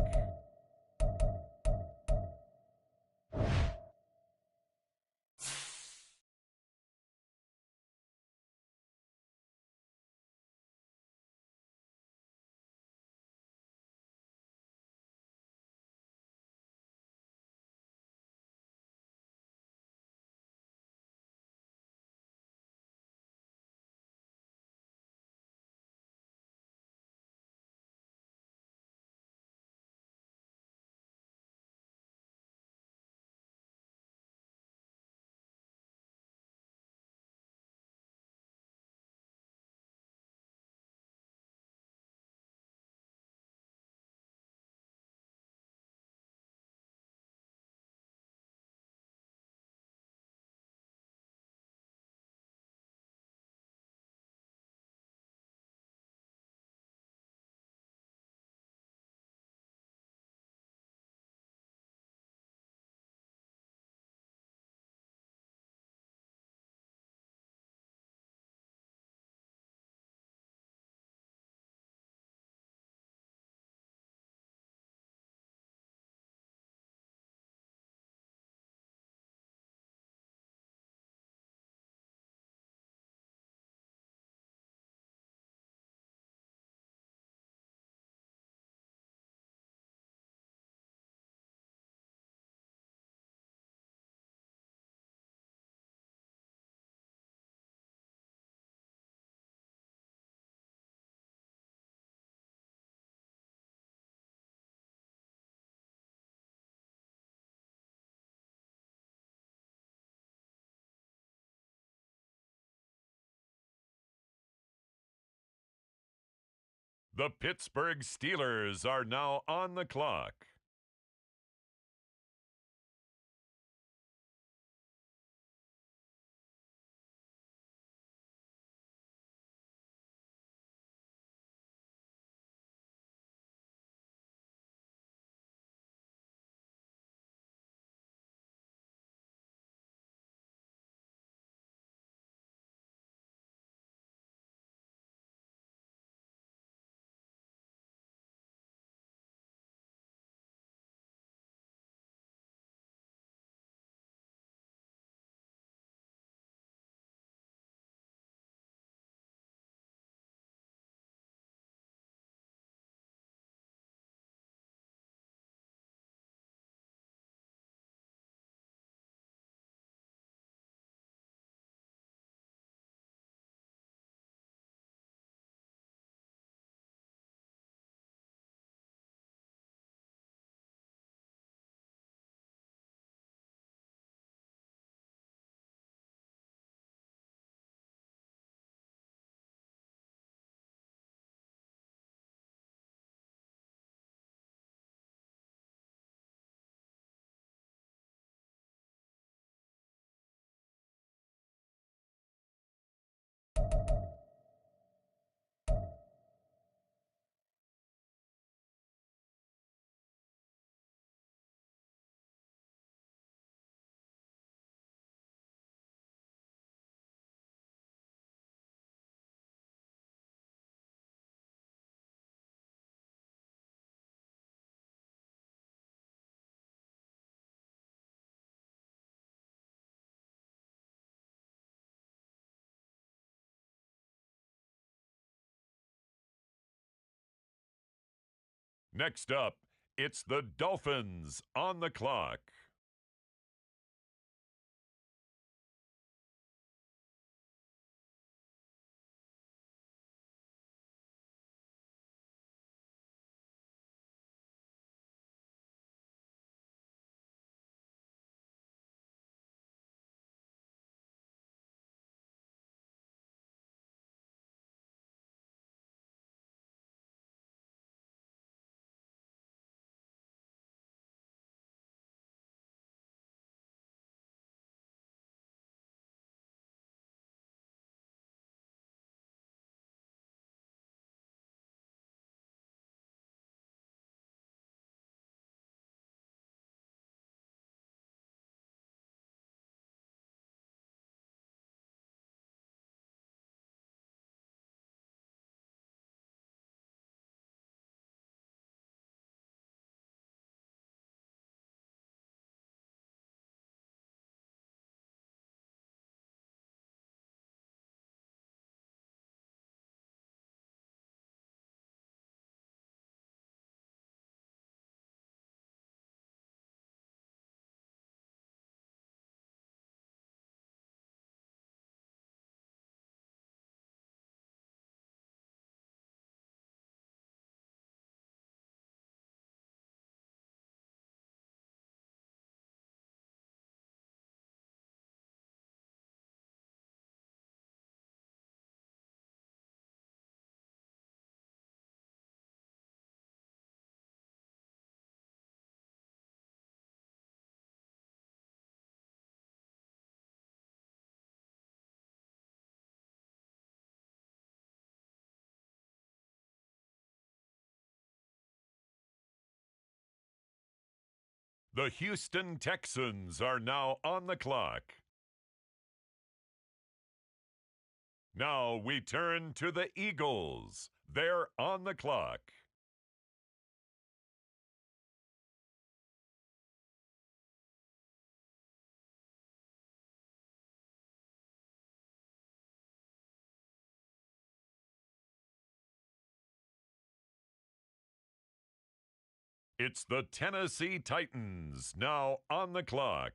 The Pittsburgh Steelers are now on the clock. Next up, it's the Dolphins on the clock. The Houston Texans are now on the clock. Now we turn to the Eagles. They're on the clock. It's the Tennessee Titans now on the clock.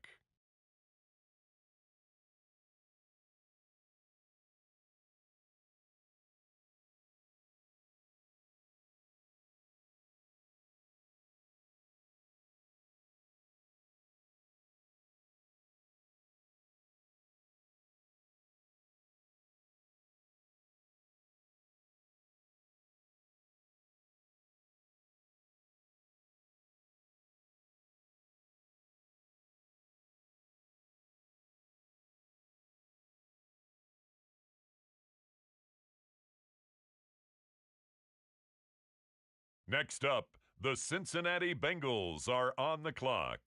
Next up, the Cincinnati Bengals are on the clock.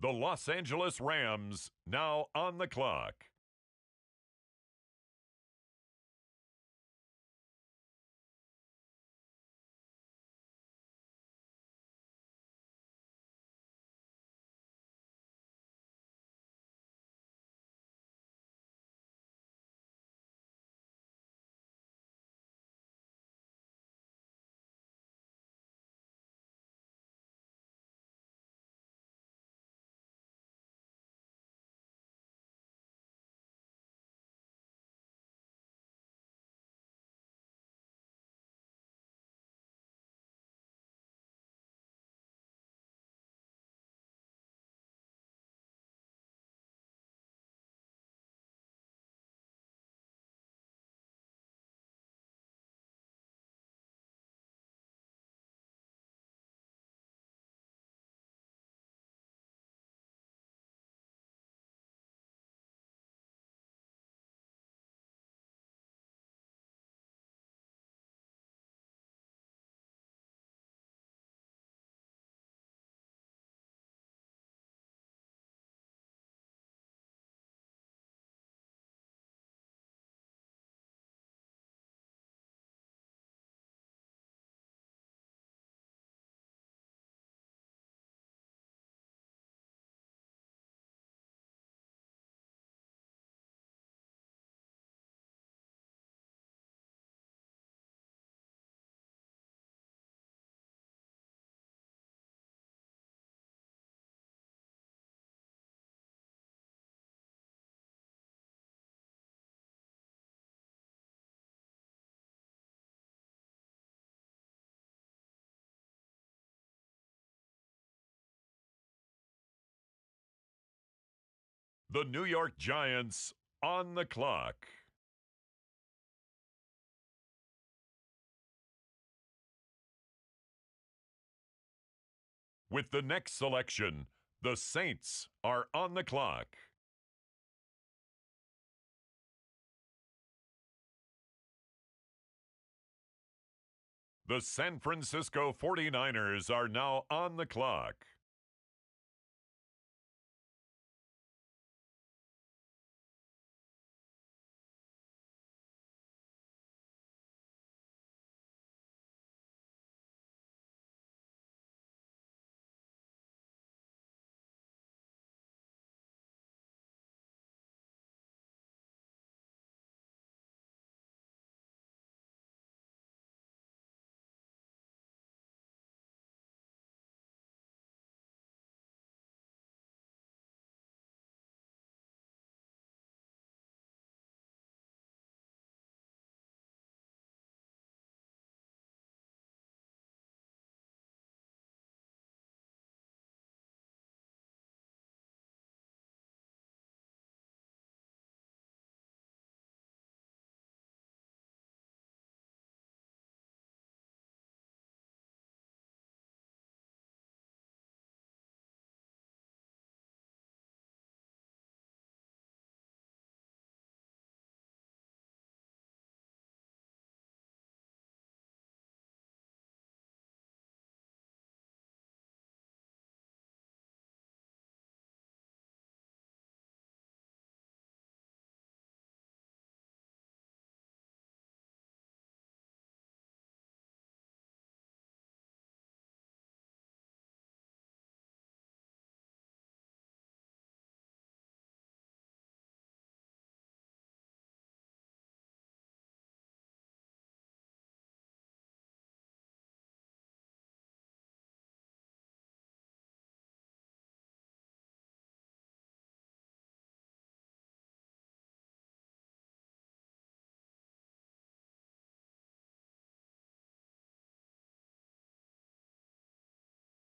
The Los Angeles Rams now on the clock. The New York Giants on the clock. With the next selection, the Saints are on the clock. The San Francisco 49ers are now on the clock.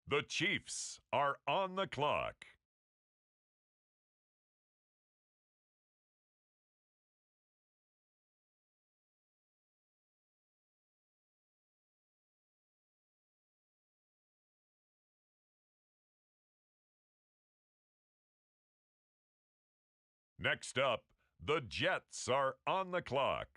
The Chiefs are on the clock. Next up, the Jets are on the clock.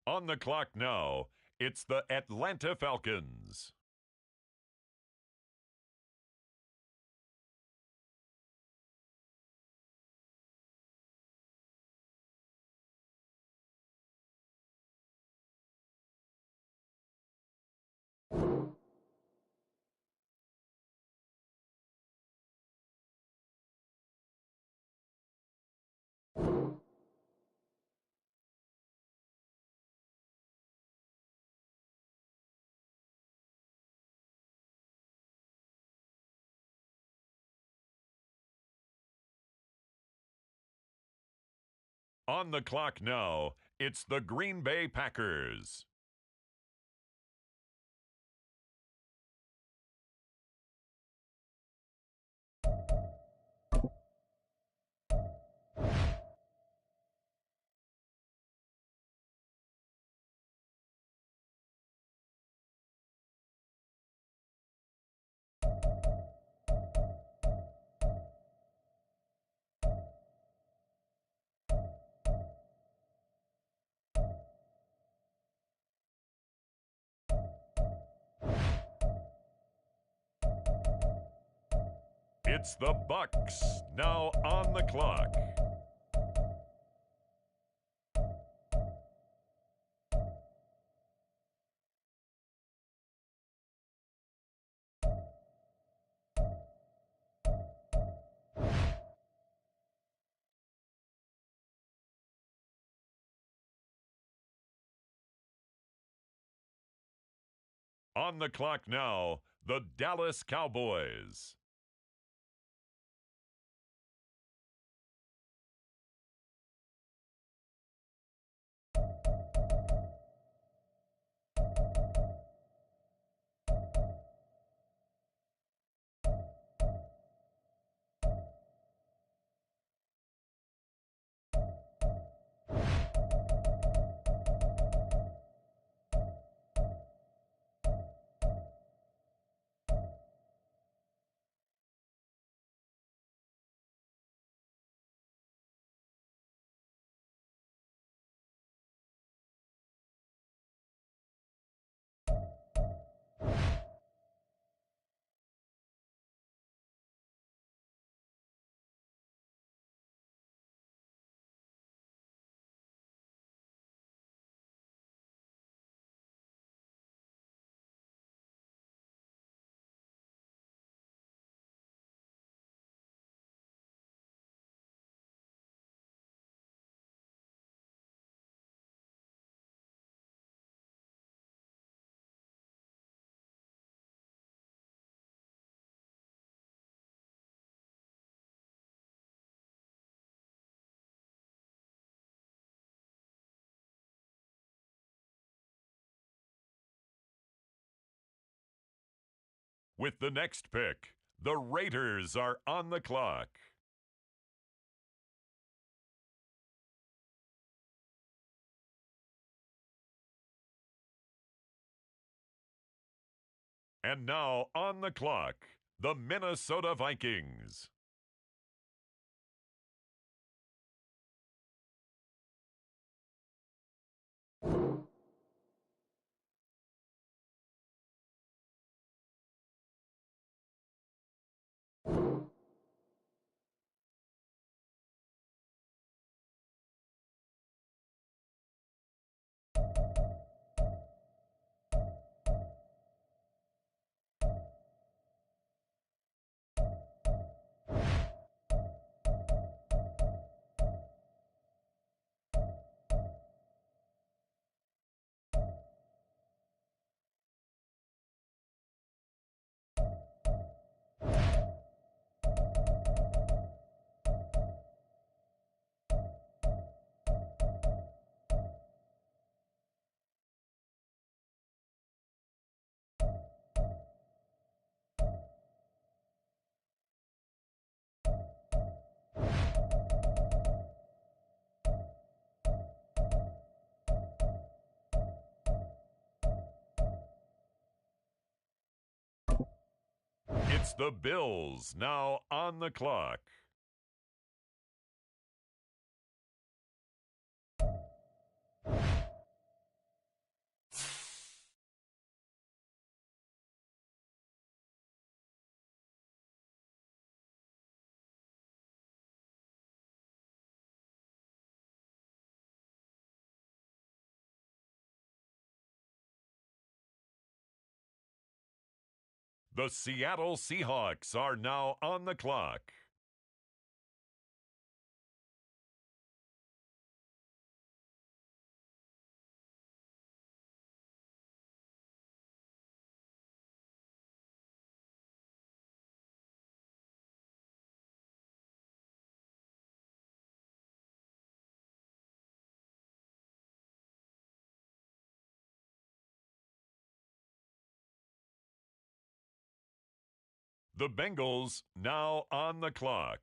On the clock now, it's the Atlanta Falcons. On the clock now, it's the Green Bay Packers. It's the Bucks, now on the clock. On the clock now, the Dallas Cowboys. With the next pick, the Raiders are on the clock. And now on the clock, the Minnesota Vikings. It's the Bills now on the clock. The Seattle Seahawks are now on the clock. The Bengals now on the clock.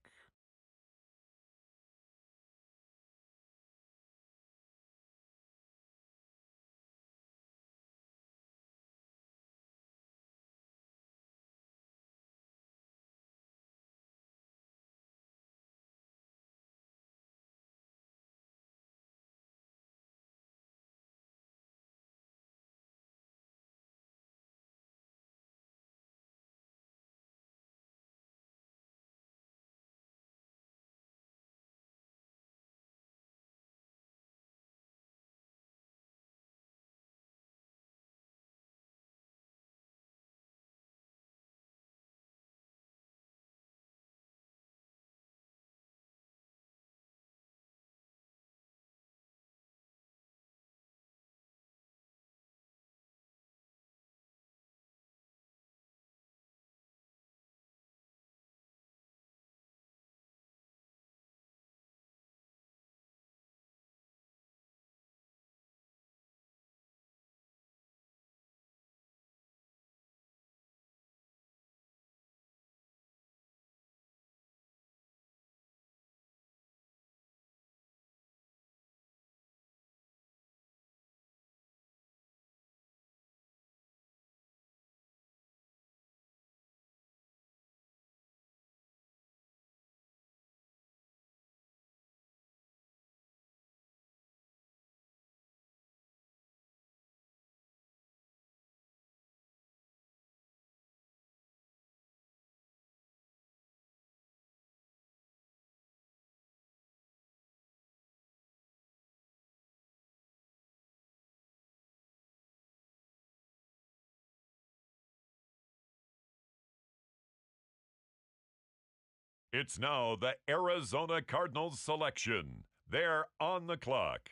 It's now the Arizona Cardinals selection. They're on the clock.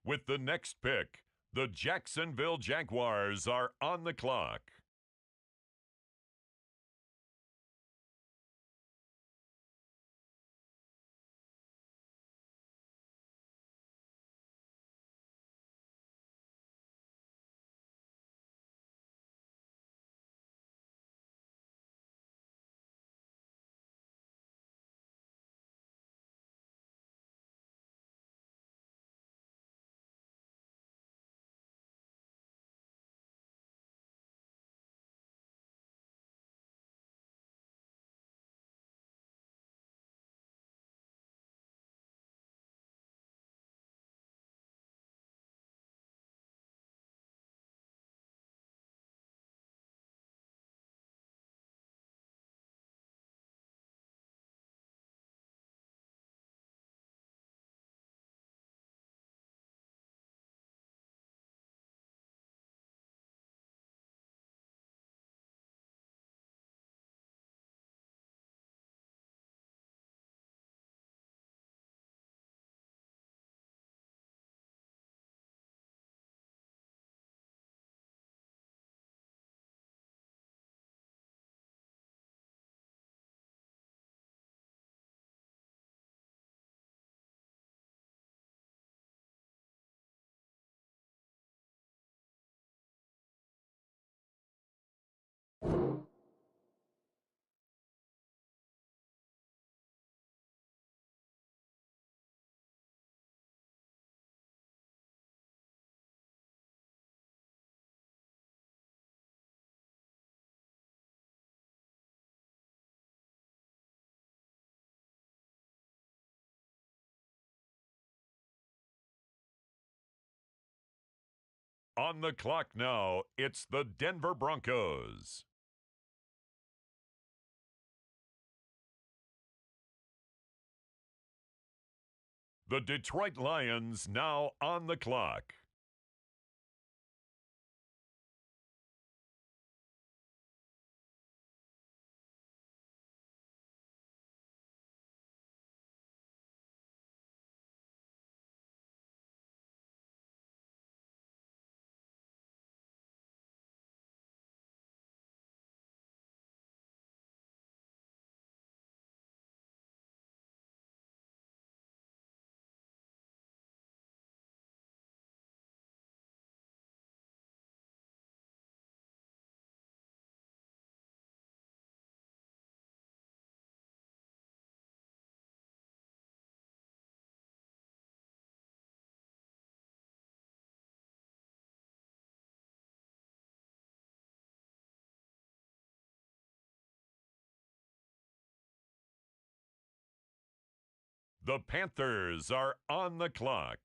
With the next pick, the Jacksonville Jaguars are on the clock. On the clock now, it's the Denver Broncos. The Detroit Lions now on the clock. The Panthers are on the clock.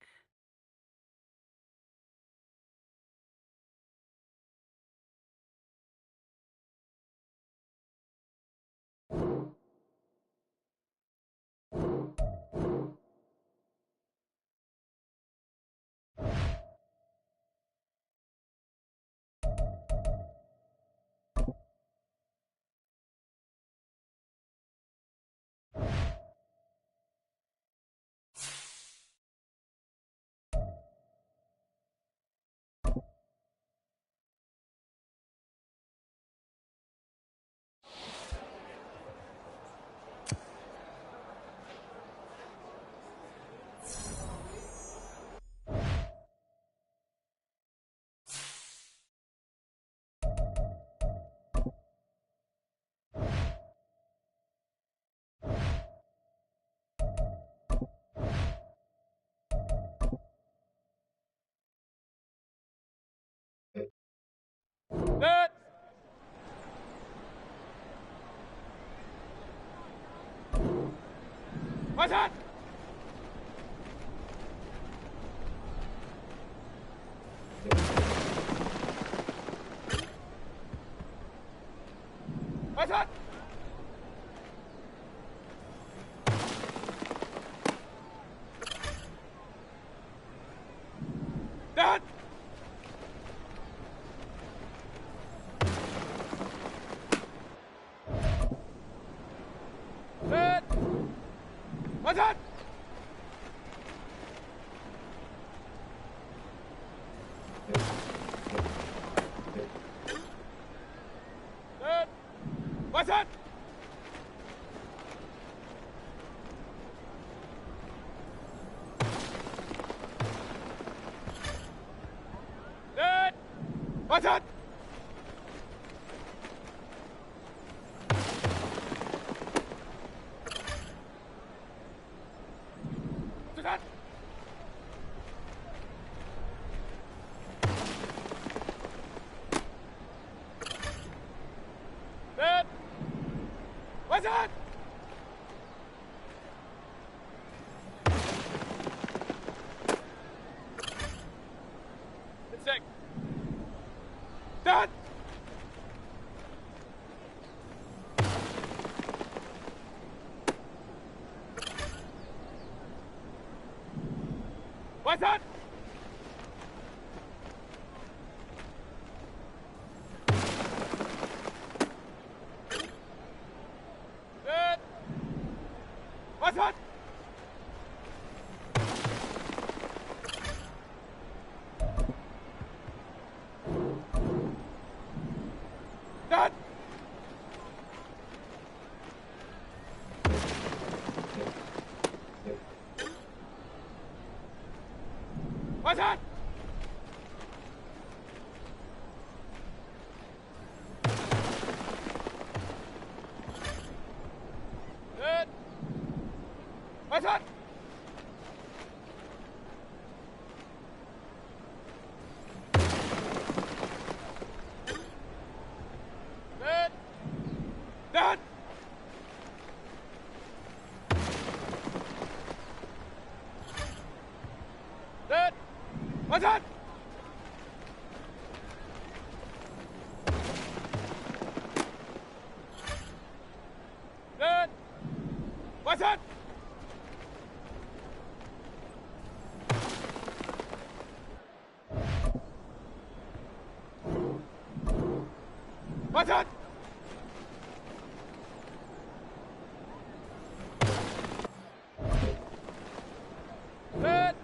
Set. What's that? What's that? That. Set. What's that? What's that? What's that? That. What's that? It's sick. That. What's that? That. What's that? That. What's that? That. What's that? That. That. That. What's that? That. What's that? What's that? That.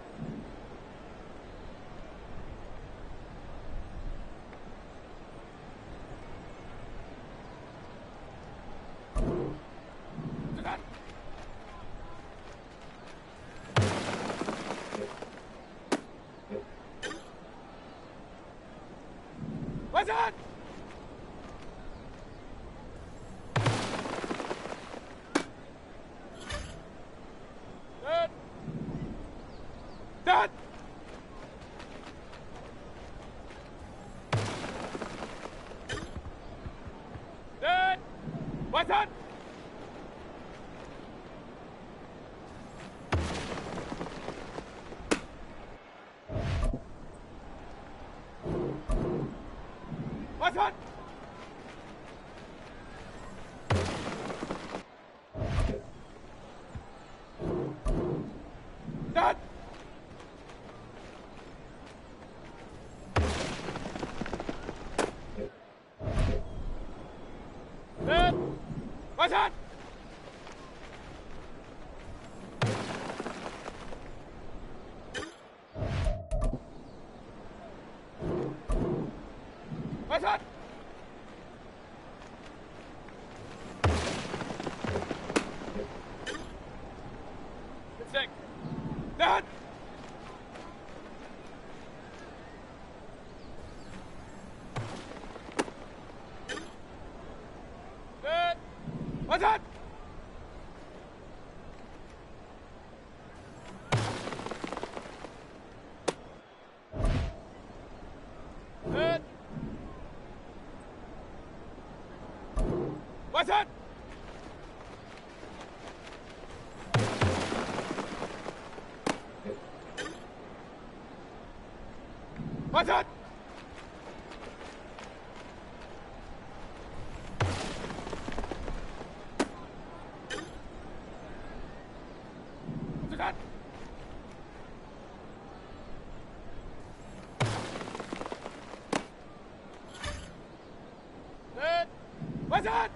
That. What's that? That. That. That. What's that? What's that? That. That. What's that? What's that? It's sick. That. That. What's that? That. What's that? What's that? What's that? That. What's that?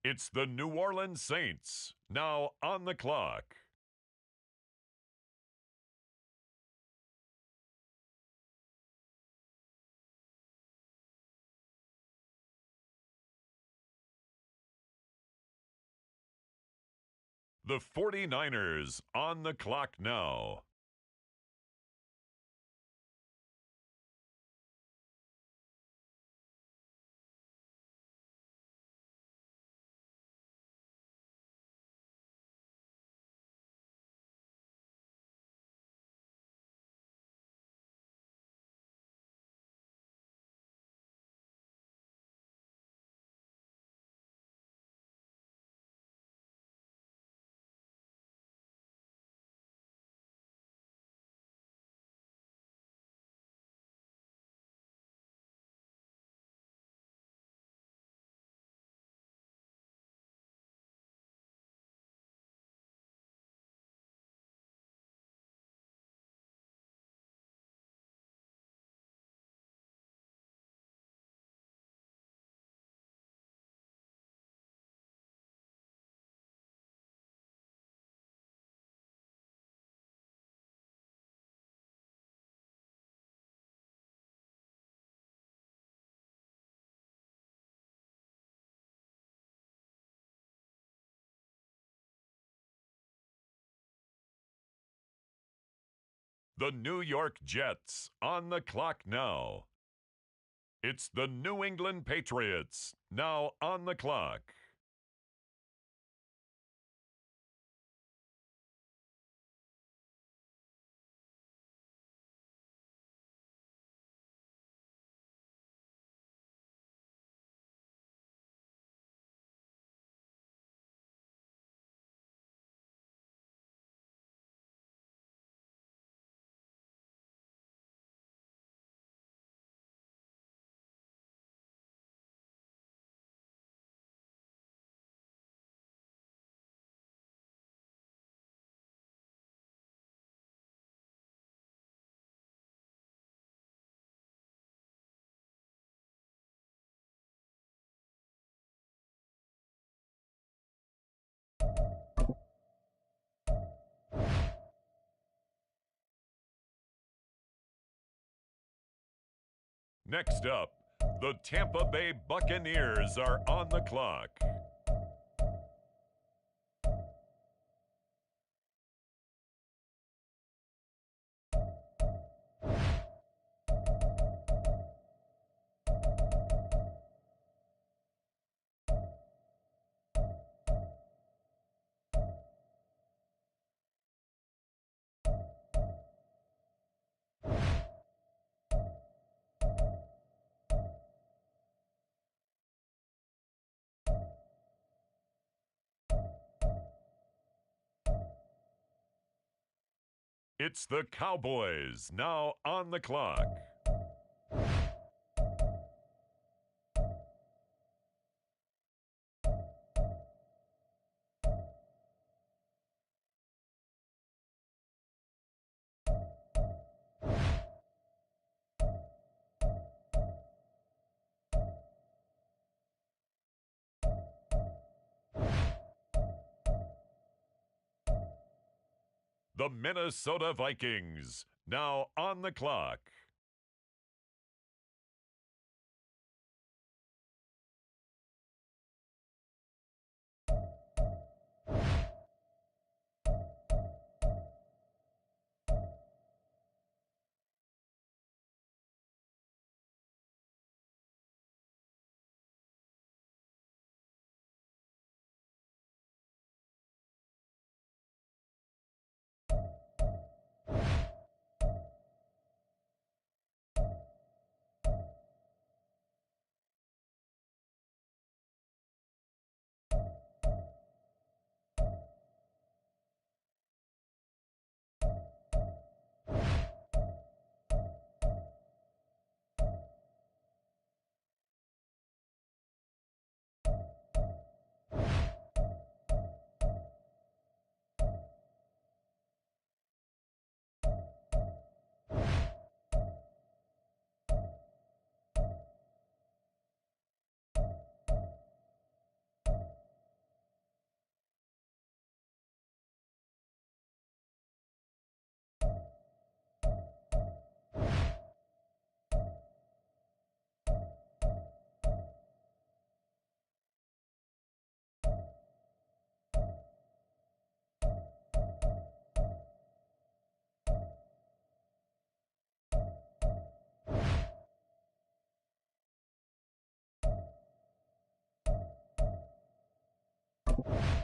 It's the New Orleans Saints, now on the clock. The 49ers on the clock now. The New York Jets on the clock now. It's the New England Patriots now on the clock. Next up, the Tampa Bay Buccaneers are on the clock. It's the Cowboys now on the clock. The Minnesota Vikings now on the clock.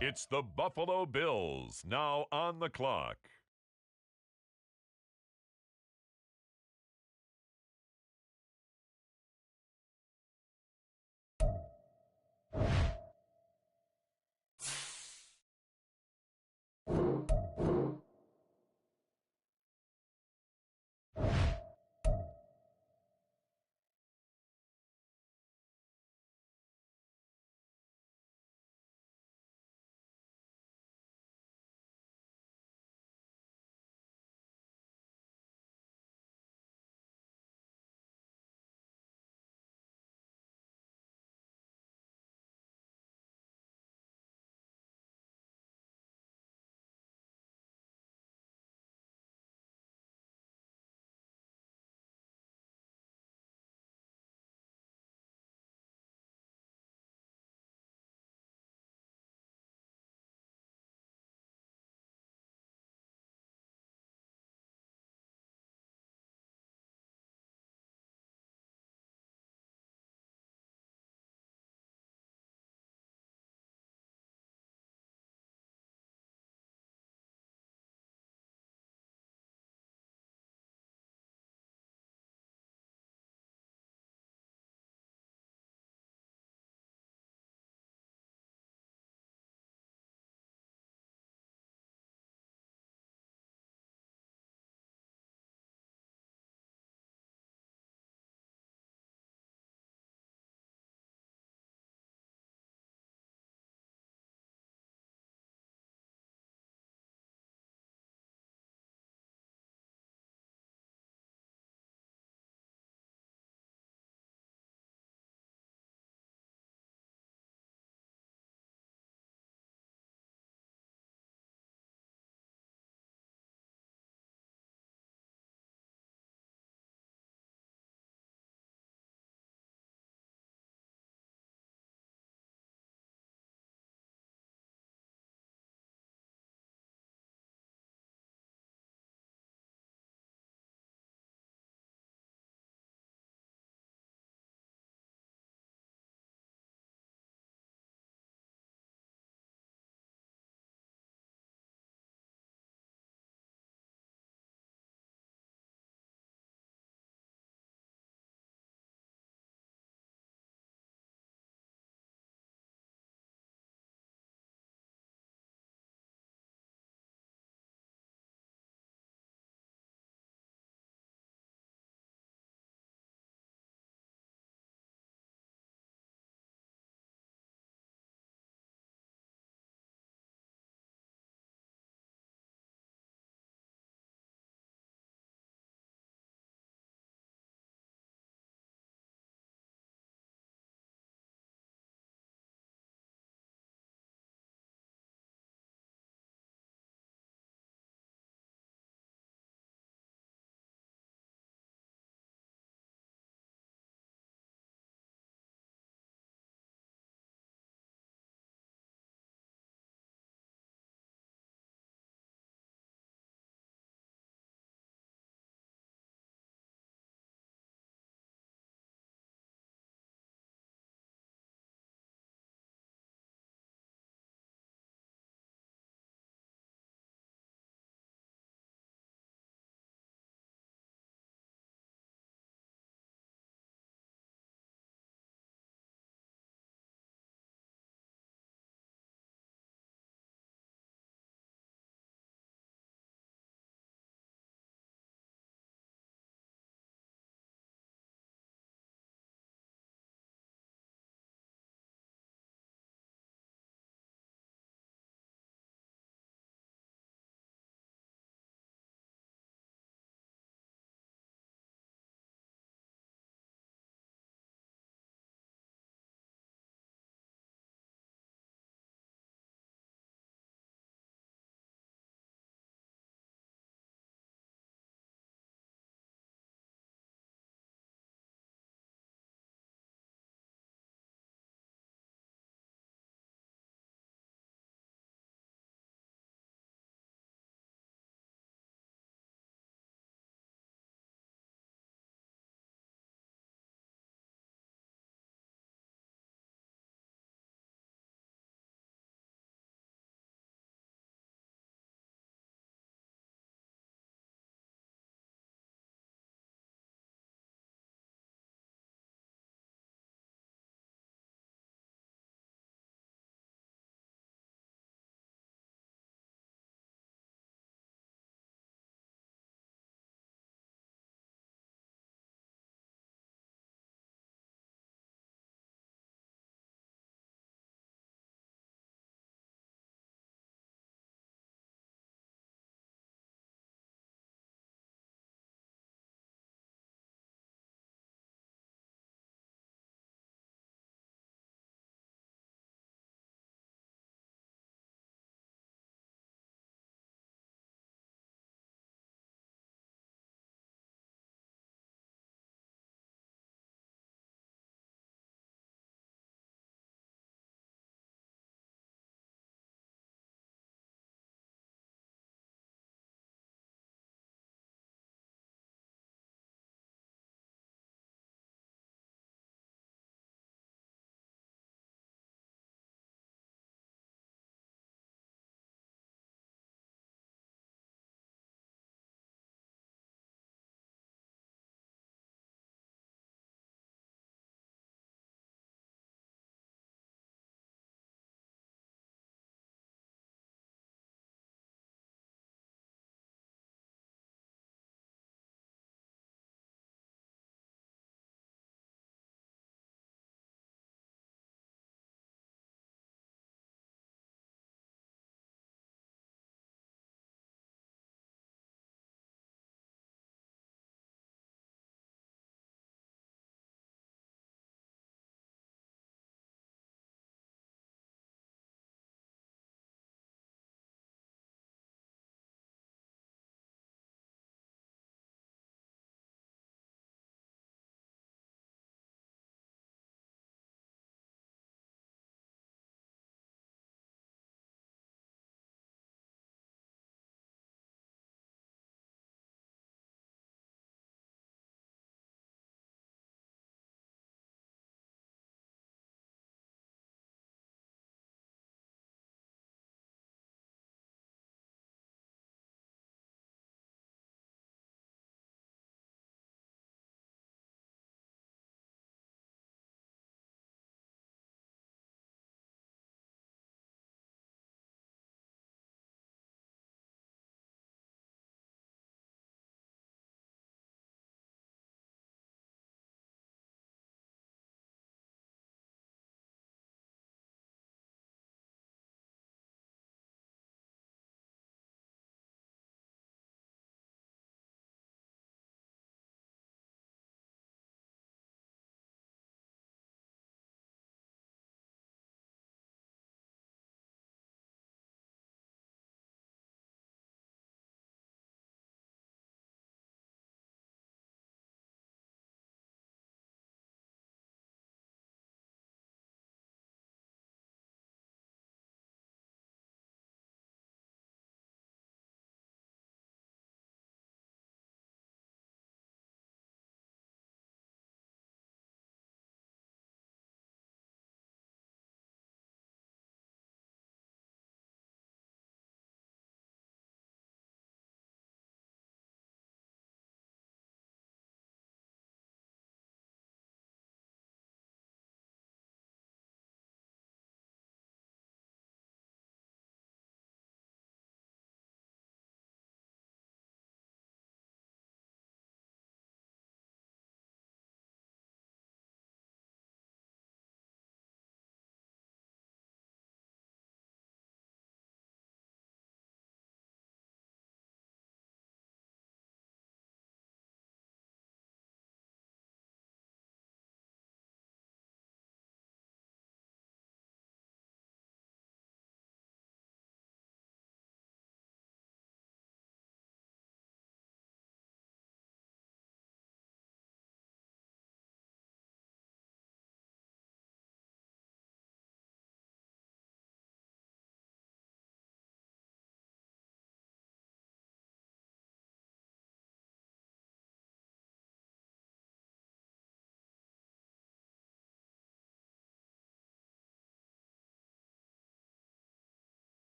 It's the Buffalo Bills now on the clock.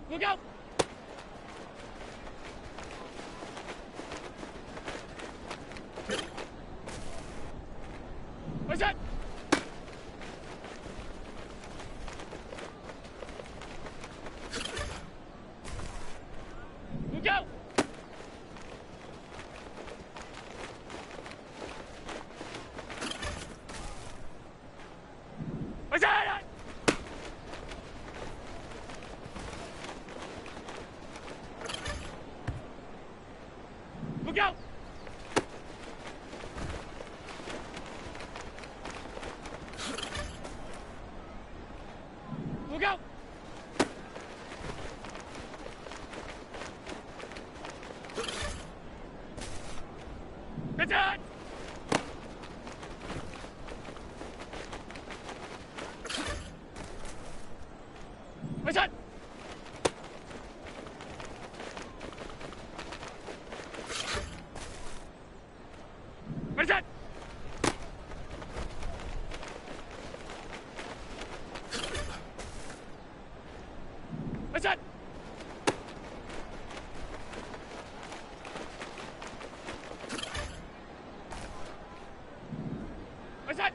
Look out! What's that? Look out! What's that? Look out! Look out! That's it! What's that? What's that? What's that? What's that?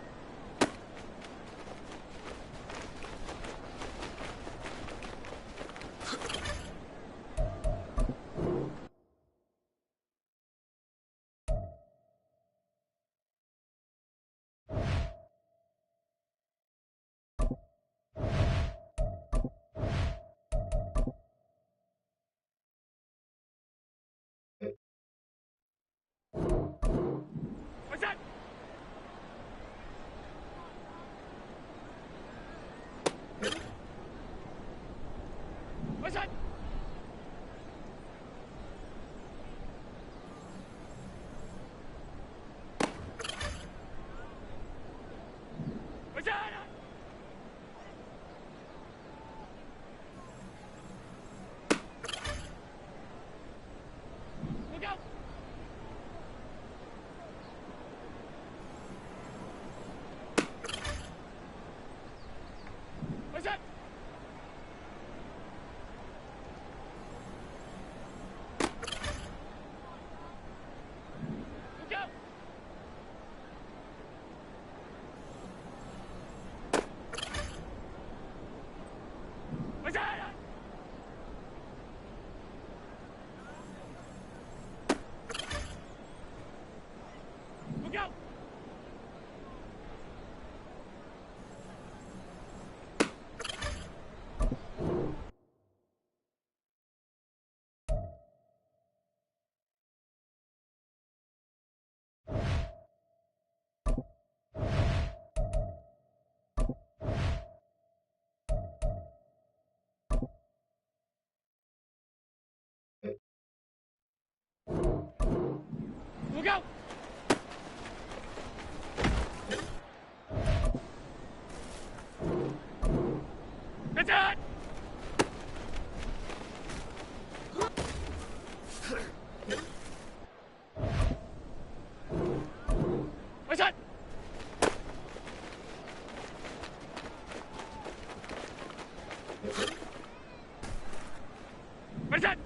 What's that? What's that? What's that? Look out! What's that? Look out! What's that? Look out! Look out! That's it! What's that? What's that?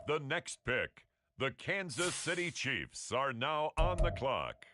the next pick. The Kansas City Chiefs are now on the clock.